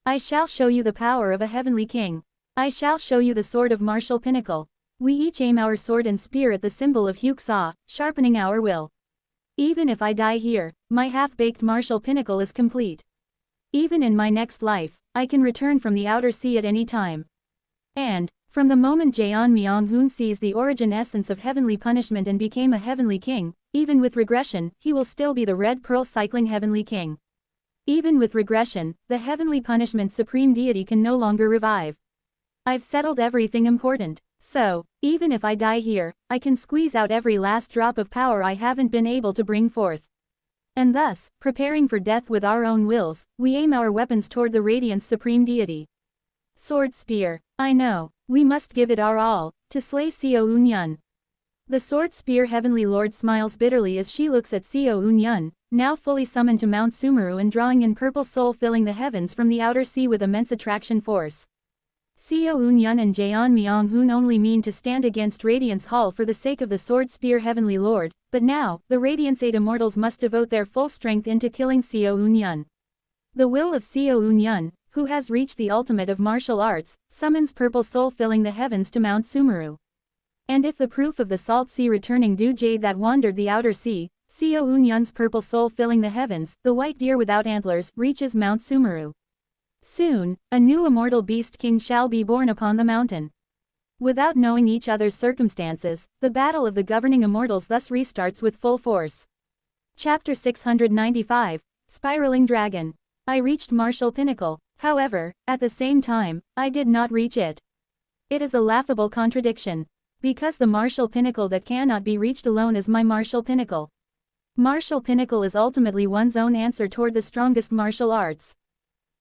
I shall show you the power of a heavenly king. I shall show you the sword of martial pinnacle. We each aim our sword and spear at the symbol of Hyuk-sa, sharpening our will. Even if I die here, my half-baked martial pinnacle is complete. Even in my next life, I can return from the outer sea at any time. And, from the moment Jaeon Myung-hoon sees the origin essence of heavenly punishment and became a heavenly king, even with regression, he will still be the Red Pearl cycling heavenly king. Even with regression, the heavenly punishment supreme deity can no longer revive. I've settled everything important. So, even if I die here, I can squeeze out every last drop of power I haven't been able to bring forth. And thus, preparing for death with our own wills, we aim our weapons toward the Radiance Supreme Deity. Sword Spear. I know, we must give it our all, to slay Seo Eun-yun. The Sword Spear Heavenly Lord smiles bitterly as she looks at Seo Eun-yun, now fully summoned to Mount Sumeru and drawing in purple soul filling the heavens from the outer sea with immense attraction force. Seo Eun-yun and Jaeon Myung-hoon only mean to stand against Radiance Hall for the sake of the Sword Spear Heavenly Lord, but now, the Radiance 8 Immortals must devote their full strength into killing Seo Eun-yun. The will of Seo Un-yun, who has reached the ultimate of martial arts, summons purple soul filling the heavens to Mount Sumeru. And if the proof of the salt sea returning dew jade that wandered the outer sea, Seo Un-yun's purple soul filling the heavens, the white deer without antlers, reaches Mount Sumeru. Soon, a new immortal beast king shall be born upon the mountain. Without knowing each other's circumstances, the battle of the governing immortals thus restarts with full force. Chapter 695, Spiraling Dragon. I reached martial pinnacle, however, at the same time, I did not reach it. It is a laughable contradiction. Because the martial pinnacle that cannot be reached alone is my martial pinnacle. Martial pinnacle is ultimately one's own answer toward the strongest martial arts.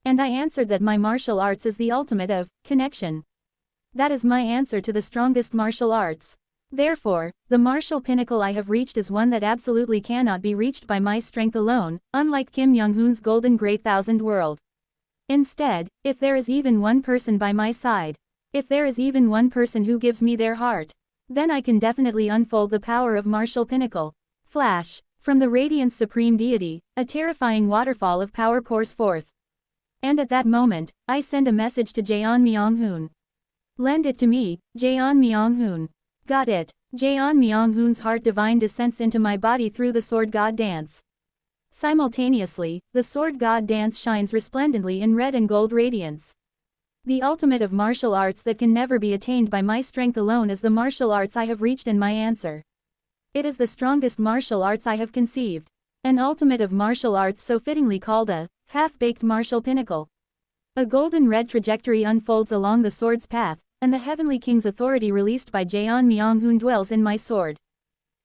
And I answered that my martial arts is the ultimate of connection. That is my answer to the strongest martial arts. Therefore, the martial pinnacle I have reached is one that absolutely cannot be reached by my strength alone, unlike Kim Young-hoon's golden great thousand world. Instead, if there is even one person by my side, if there is even one person who gives me their heart, then I can definitely unfold the power of martial pinnacle. Flash, from the radiance supreme deity, a terrifying waterfall of power pours forth. And at that moment, I send a message to Jaeon Myung-hoon. Lend it to me, Jaeon Myung-hoon. Got it. Jaeon Myung-hoon's heart divine descends into my body through the sword god dance. Simultaneously, the sword god dance shines resplendently in red and gold radiance. The ultimate of martial arts that can never be attained by my strength alone is the martial arts I have reached in my answer. It is the strongest martial arts I have conceived. An ultimate of martial arts so fittingly called a half-baked martial pinnacle. A golden red trajectory unfolds along the sword's path, and the heavenly king's authority released by Jaeon Myung-hoon dwells in my sword.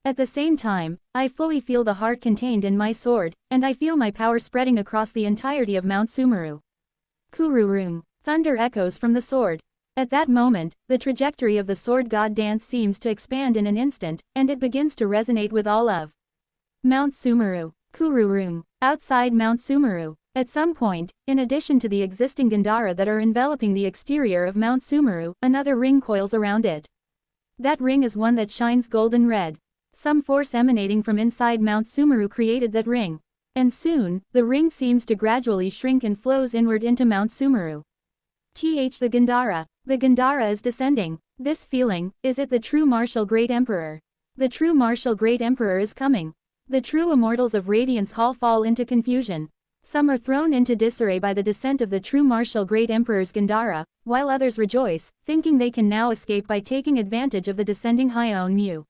At the same time, I fully feel the heart contained in my sword, and I feel my power spreading across the entirety of Mount Sumeru. Kururum. Thunder echoes from the sword. At that moment, the trajectory of the sword god dance seems to expand in an instant, and it begins to resonate with all of Mount Sumeru. Kururum. Outside Mount Sumeru. At some point, in addition to the existing Gandhara that are enveloping the exterior of Mount Sumeru, another ring coils around it. That ring is one that shines golden red. Some force emanating from inside Mount Sumeru created that ring. And soon, the ring seems to gradually shrink and flows inward into Mount Sumeru. The Gandhara. The Gandhara is descending. This feeling, is it the true martial great emperor? The true martial great emperor is coming. The true immortals of Radiance Hall fall into confusion. Some are thrown into disarray by the descent of the true martial great emperor's Gandhara, while others rejoice, thinking they can now escape by taking advantage of the descending Hyeon Mu.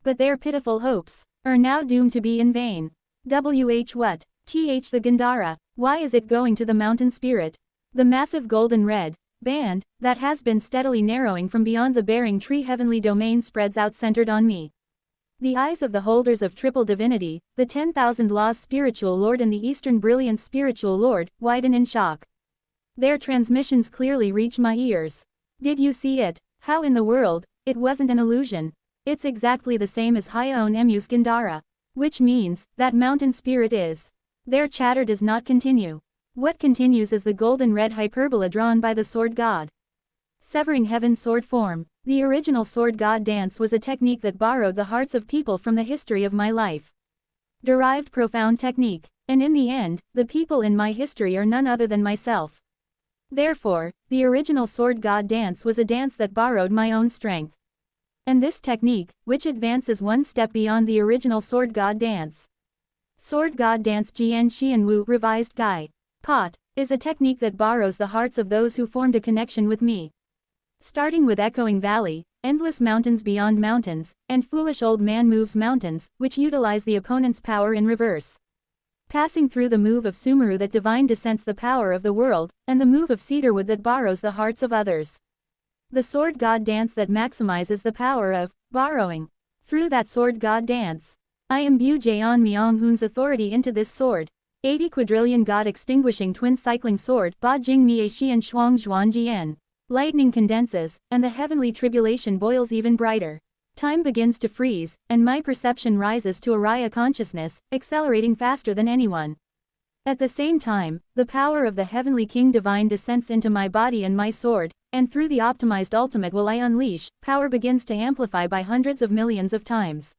But their pitiful hopes are now doomed to be in vain. What? The Gandhara. Why is it going to the mountain spirit? The massive golden red band that has been steadily narrowing from beyond the bearing tree heavenly domain spreads out centered on me. The eyes of the holders of triple divinity, the 10,000 laws spiritual lord and the Eastern brilliance spiritual lord, widen in shock. Their transmissions clearly reach my ears. Did you see it? How in the world? It wasn't an illusion. It's exactly the same as Hyeon Mu's Gandhara. Which means, that mountain spirit is. Their chatter does not continue. What continues is the golden red hyperbola drawn by the sword god. Severing heaven's sword form. The original sword god dance was a technique that borrowed the hearts of people from the history of my life. Derived profound technique, and in the end, the people in my history are none other than myself. Therefore, the original sword god dance was a dance that borrowed my own strength. And this technique, which advances one step beyond the original sword god dance. Sword god dance Jian Xianwu revised Gai. Pot, is a technique that borrows the hearts of those who formed a connection with me. Starting with Echoing Valley, Endless Mountains Beyond Mountains, and Foolish Old Man Moves Mountains, which utilize the opponent's power in reverse. Passing through the move of Sumeru that divine descents the power of the world, and the move of Cedarwood that borrows the hearts of others. The sword god dance that maximizes the power of borrowing. Through that sword god dance, I imbue Jaeon Myung-hoon's authority into this sword. 80 quadrillion god extinguishing twin cycling sword Ba Jing Mie Xian Shuang Zhuan Jian. Lightning condenses, and the heavenly tribulation boils even brighter. Time begins to freeze, and my perception rises to a Raya consciousness, accelerating faster than anyone. At the same time, the power of the heavenly king divine descends into my body and my sword, and through the optimized ultimate will I unleash, power begins to amplify by hundreds of millions of times.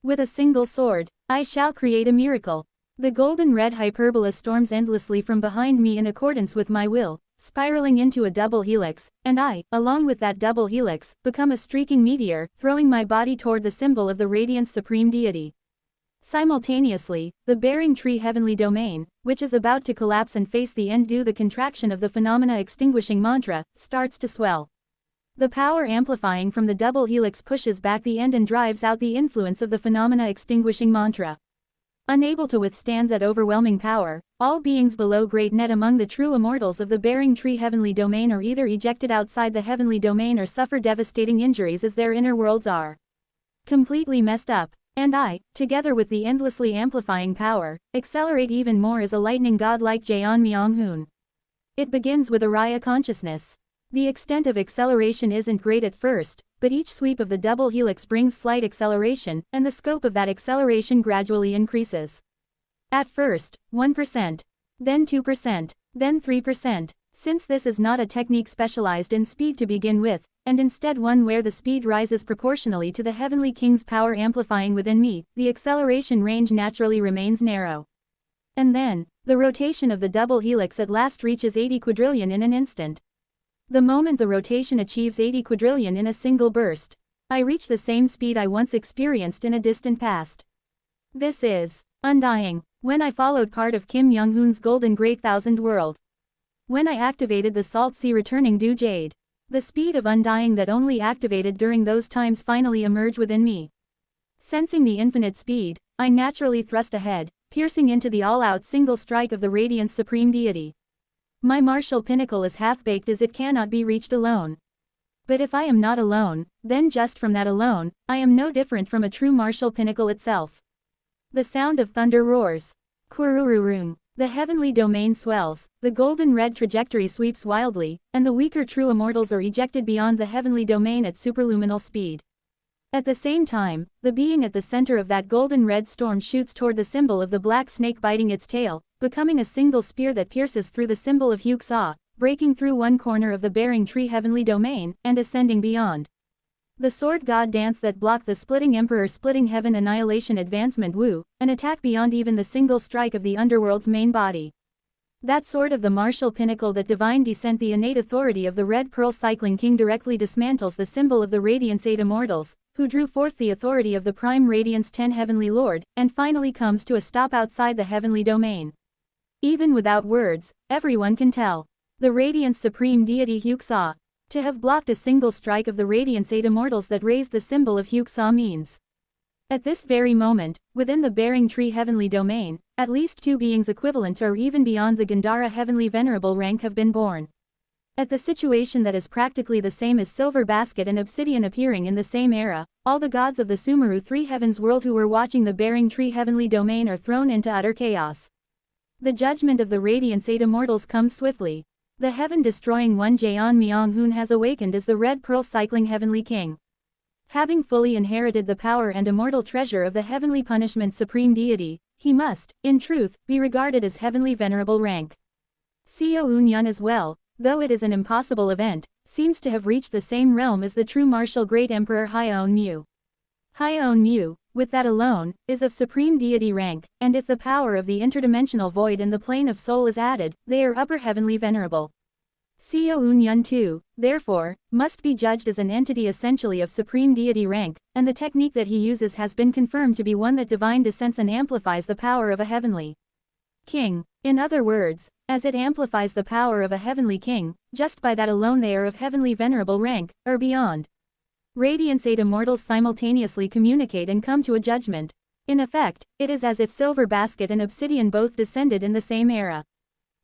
With a single sword, I shall create a miracle. The golden red hyperbola storms endlessly from behind me in accordance with my will, spiraling into a double helix, and I, along with that double helix, become a streaking meteor, throwing my body toward the symbol of the radiant supreme deity. Simultaneously, the bearing tree heavenly domain, which is about to collapse and face the end due the contraction of the phenomena extinguishing mantra, starts to swell. The power amplifying from the double helix pushes back the end and drives out the influence of the phenomena extinguishing mantra. Unable to withstand that overwhelming power, all beings below great net among the true immortals of the bearing tree heavenly domain are either ejected outside the heavenly domain or suffer devastating injuries as their inner worlds are completely messed up. And I, together with the endlessly amplifying power, accelerate even more as a lightning god like Jaeon Myung-hoon. It begins with Araya consciousness. The extent of acceleration isn't great at first, but each sweep of the double helix brings slight acceleration, and the scope of that acceleration gradually increases. At first, 1%, then 2%, then 3%. Since this is not a technique specialized in speed to begin with, and instead one where the speed rises proportionally to the heavenly king's power amplifying within me, the acceleration range naturally remains narrow. And then, the rotation of the double helix at last reaches 80 quadrillion in an instant. The moment the rotation achieves 80 quadrillion in a single burst, I reach the same speed I once experienced in a distant past. This is undying. When I followed part of Kim Young-hoon's golden great thousand world. When I activated the salt sea returning dew jade. The speed of undying that only activated during those times finally emerged within me. Sensing the infinite speed, I naturally thrust ahead, piercing into the all-out single strike of the radiant supreme deity. My martial pinnacle is half-baked as it cannot be reached alone. But if I am not alone, then just from that alone, I am no different from a true martial pinnacle itself. The sound of thunder roars. Kurururum. The heavenly domain swells, the golden red trajectory sweeps wildly, and the weaker true immortals are ejected beyond the heavenly domain at superluminal speed. At the same time, the being at the center of that golden red storm shoots toward the symbol of the black snake biting its tail, becoming a single spear that pierces through the symbol of Hyuk-sa, breaking through one corner of the bearing tree heavenly domain, and ascending beyond. The sword god dance that blocked the splitting emperor splitting heaven annihilation advancement Wu, an attack beyond even the single strike of the underworld's main body. That sword of the martial pinnacle that divine descent the innate authority of the red pearl cycling king directly dismantles the symbol of the radiance 8 immortals, who drew forth the authority of the prime radiance 10 heavenly lord, and finally comes to a stop outside the heavenly domain. Even without words, everyone can tell. The radiance supreme deity Hyuk-sa. To have blocked a single strike of the Radiance 8 immortals that raised the symbol of Hyuk-sa means. At this very moment, within the bearing tree heavenly domain, at least 2 beings equivalent or even beyond the Gandhara heavenly venerable rank have been born. At the situation that is practically the same as Silver Basket and Obsidian appearing in the same era, all the gods of the Sumeru 3 heavens world who were watching the bearing tree heavenly domain are thrown into utter chaos. The judgment of the Radiance 8 immortals comes swiftly. The heaven-destroying one Jaeon Myung-hoon has awakened as the Red Pearl Cycling Heavenly King. Having fully inherited the power and immortal treasure of the heavenly punishment supreme deity, he must, in truth, be regarded as heavenly venerable rank. Seo Eun-yun as well, though it is an impossible event, seems to have reached the same realm as the true martial great emperor Hyeon-mu. Hyeon-mu, with that alone, is of supreme deity rank, and if the power of the interdimensional void and the plane of soul is added, they are upper heavenly venerable. Seo Eun-yun too, therefore, must be judged as an entity essentially of supreme deity rank, and the technique that he uses has been confirmed to be one that divine descents and amplifies the power of a heavenly king. In other words, as it amplifies the power of a heavenly king, just by that alone they are of heavenly venerable rank, or beyond. Radiance 8 immortals simultaneously communicate and come to a judgment. In effect, it is as if Silver Basket and Obsidian both descended in the same era.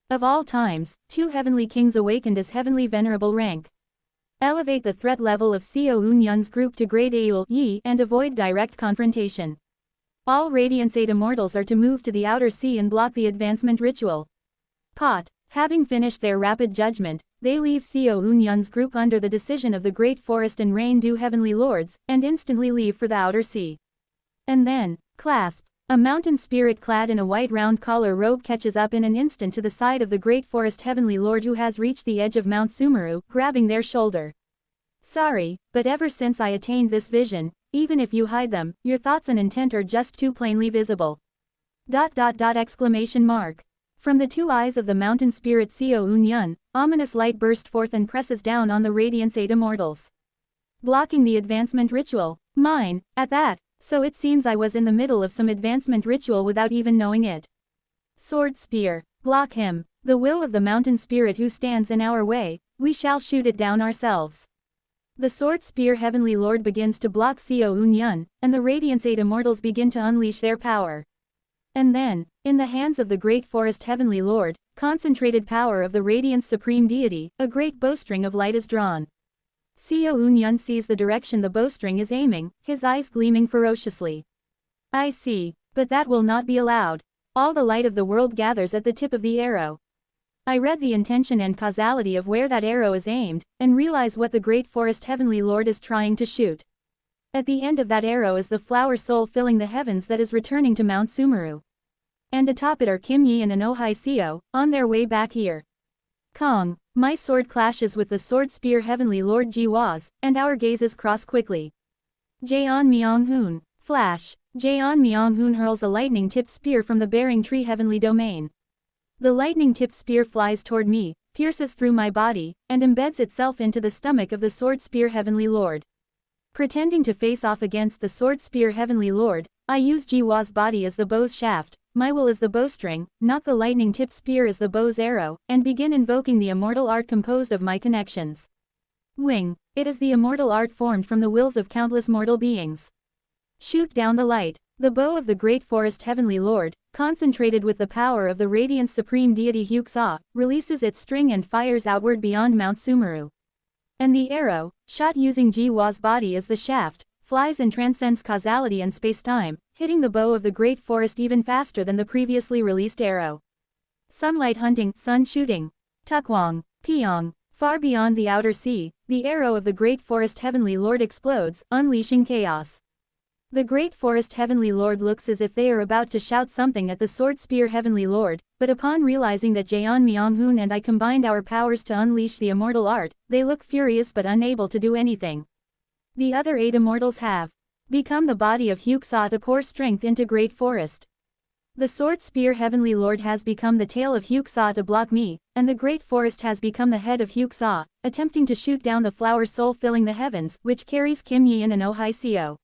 Of all times, 2 heavenly kings awakened as heavenly venerable rank. Elevate the threat level of Seo Eun-yun's group to grade Aul Yi and avoid direct confrontation. All Radiance 8 immortals are to move to the outer sea and block the advancement ritual. Pot. Having finished their rapid judgment, they leave Seo Eun-yun's group under the decision of the Great Forest and Rain Dew Heavenly Lords, and instantly leave for the outer sea. And then, clasp. A mountain spirit clad in a white round collar robe catches up in an instant to the side of the Great Forest Heavenly Lord who has reached the edge of Mount Sumeru, grabbing their shoulder. Sorry, but ever since I attained this vision, even if you hide them, your thoughts and intent are just too plainly visible. Exclamation mark. From the two eyes of the mountain spirit Seo Un-yun, ominous light burst forth and presses down on the Radiance 8 immortals. Blocking the advancement ritual. Mine, at that, so it seems I was in the middle of some advancement ritual without even knowing it. Sword spear. Block him. The will of the mountain spirit who stands in our way, we shall shoot it down ourselves. The sword spear Heavenly Lord begins to block Seo Un-yun, and the Radiance 8 immortals begin to unleash their power. And then, in the hands of the great forest Heavenly Lord, concentrated power of the Radiance Supreme Deity, a great bowstring of light is drawn. Seo Un-yun sees the direction the bowstring is aiming, his eyes gleaming ferociously. I see, but that will not be allowed. All the light of the world gathers at the tip of the arrow. I read the intention and causality of where that arrow is aimed, and realize what the great forest Heavenly Lord is trying to shoot. At the end of that arrow is the flower soul filling the heavens that is returning to Mount Sumeru. And atop it are Kim Yi and Oh Seo, on their way back here. Kong, my sword clashes with the sword spear Heavenly Lord Jiwa's, and our gazes cross quickly. Jaeon Myung-hoon. Flash. Jaeon Myung-hoon hurls a lightning-tipped spear from the bearing tree Heavenly Domain. The lightning-tipped spear flies toward me, pierces through my body, and embeds itself into the stomach of the sword spear Heavenly Lord. Pretending to face off against the sword spear Heavenly Lord, I use Jiwa's body as the bow's shaft, my will as the bowstring, not the lightning-tipped spear as the bow's arrow, and begin invoking the immortal art composed of my connections. Wing. It is the immortal art formed from the wills of countless mortal beings. Shoot down the light. The bow of the great forest Heavenly Lord, concentrated with the power of the Radiance Supreme Deity Hyuk-sa, releases its string and fires outward beyond Mount Sumeru. And the arrow, shot using Jiwa's body as the shaft, flies and transcends causality and space-time, hitting the bow of the great forest even faster than the previously released arrow. Sunlight hunting, sun shooting. Tukwong, Pyong. Far beyond the outer sea, the arrow of the great forest Heavenly Lord explodes, unleashing chaos. The great forest Heavenly Lord looks as if they are about to shout something at the sword spear Heavenly Lord, but upon realizing that Jaeon Myung-hoon and I combined our powers to unleash the immortal art, they look furious but unable to do anything. The other 8 immortals have become the body of Hyuk-sa to pour strength into great forest. The sword spear Heavenly Lord has become the tail of Hyuk-sa to block me, and the great forest has become the head of Hyuk-sa, attempting to shoot down the flower soul filling the heavens, which carries Kim Yi-in and Oh Seo.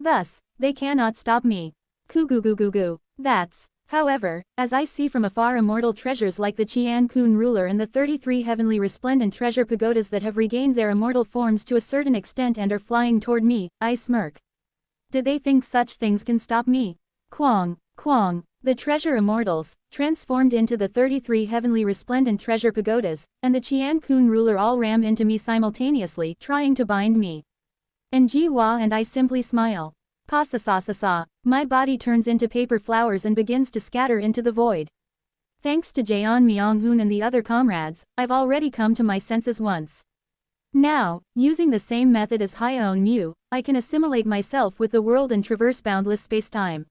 Thus, they cannot stop me. Kugugugugu. That's. However, as I see from afar immortal treasures like the Qian-kun ruler and the 33 heavenly resplendent treasure pagodas that have regained their immortal forms to a certain extent and are flying toward me, I smirk. Do they think such things can stop me? Kwang, Kwang. The treasure immortals, transformed into the 33 heavenly resplendent treasure pagodas, and the Qian-kun ruler all ram into me simultaneously, trying to bind me. And Jiwa and I simply smile. Pa-sa-sa-sa-sa. My body turns into paper flowers and begins to scatter into the void. Thanks to Jaeon Myung-hoon and the other comrades, I've already come to my senses once. Now, using the same method as Hyeon-mu, I can assimilate myself with the world and traverse boundless space-time.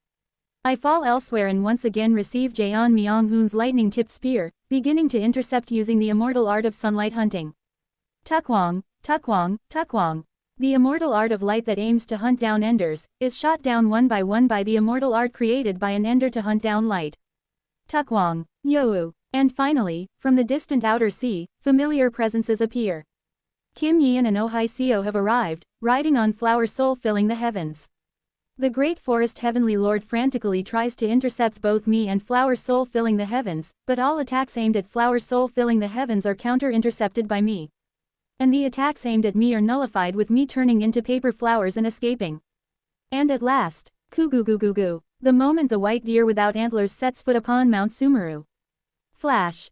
I fall elsewhere and once again receive Jaeon Myung-hoon's lightning-tipped spear, beginning to intercept using the immortal art of sunlight hunting. Tukwong, Tukwong, Tukwong. The immortal art of light that aims to hunt down enders, is shot down one by the immortal art created by an ender to hunt down light. Tukwong, Youwu. And finally, from the distant outer sea, familiar presences appear. Kim Yi-in and Oh Seo have arrived, riding on flower soul filling the heavens. The great forest Heavenly Lord frantically tries to intercept both me and flower soul filling the heavens, but all attacks aimed at flower soul filling the heavens are counter-intercepted by me. And the attacks aimed at me are nullified with me turning into paper flowers and escaping. And at last, Kugugugugu, the moment the white deer without antlers sets foot upon Mount Sumeru. Flash.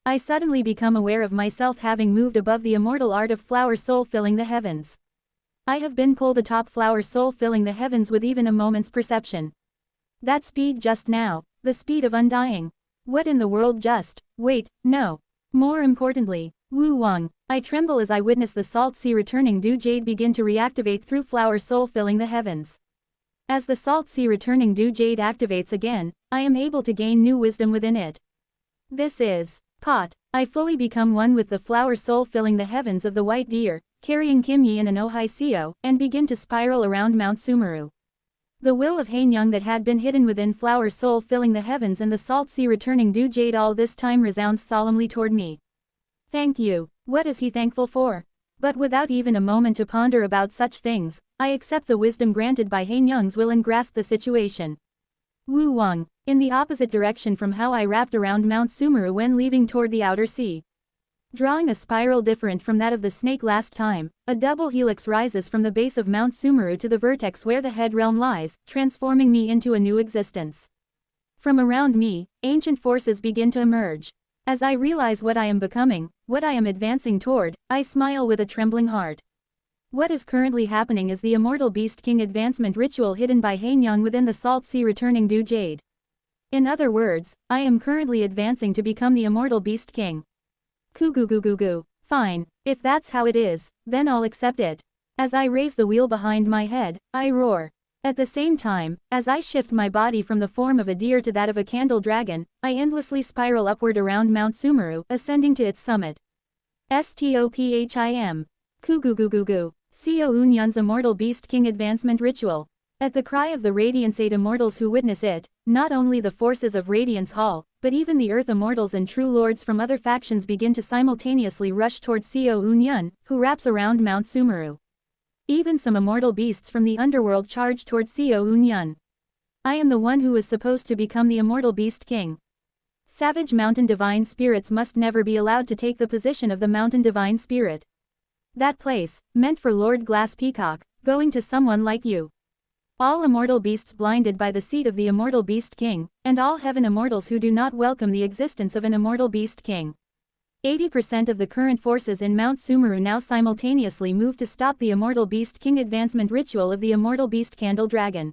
I suddenly become aware of myself having moved above the immortal art of flower soul filling the heavens. I have been pulled atop flower soul filling the heavens with even a moment's perception. That speed just now, the speed of undying. What in the world just, wait, no. More importantly, Wu Wang, I tremble as I witness the salt sea returning dew jade begin to reactivate through flower soul filling the heavens. As the salt sea returning dew jade activates again, I am able to gain new wisdom within it. This is pot. I fully become one with the flower soul filling the heavens of the white deer, carrying Kim Yi-in and Oh Seo, and begin to spiral around Mount Sumeru. The will of Hainyang that had been hidden within Flower Soul filling the heavens and the salt sea returning due jade all this time resounds solemnly toward me. Thank you. What is he thankful for? But without even a moment to ponder about such things, I accept the wisdom granted by Hainyang's will and grasp the situation. Wu Wang, in the opposite direction from how I wrapped around Mount Sumeru when leaving toward the outer sea. Drawing a spiral different from that of the snake last time, a double helix rises from the base of Mount Sumeru to the vertex where the head realm lies, transforming me into a new existence. From around me, ancient forces begin to emerge. As I realize what I am becoming, what I am advancing toward, I smile with a trembling heart. What is currently happening is the Immortal Beast King advancement ritual hidden by Hainyang within the Salt Sea returning due jade. In other words, I am currently advancing to become the Immortal Beast King. Goo. Fine, if that's how it is, then I'll accept it. As I raise the wheel behind my head, I roar. At the same time, as I shift my body from the form of a deer to that of a candle dragon, I endlessly spiral upward around Mount Sumeru, ascending to its summit. Stopphim. Goo. Seo Unyun's Immortal Beast King advancement ritual. At the cry of the Radiance 8 immortals who witness it, not only the forces of Radiance Hall, but even the Earth immortals and true lords from other factions begin to simultaneously rush toward Seo Unyun, who wraps around Mount Sumeru. Even some immortal beasts from the underworld charge toward Seo Unyun. I am the one who is supposed to become the Immortal Beast King. Savage Mountain Divine Spirits must never be allowed to take the position of the Mountain Divine Spirit. That place, meant for Lord Glass Peacock, going to someone like you. All immortal beasts blinded by the seat of the Immortal Beast King, and all heaven immortals who do not welcome the existence of an Immortal Beast King. 80% of the current forces in Mount Sumeru now simultaneously move to stop the Immortal Beast King advancement ritual of the Immortal Beast Candle Dragon.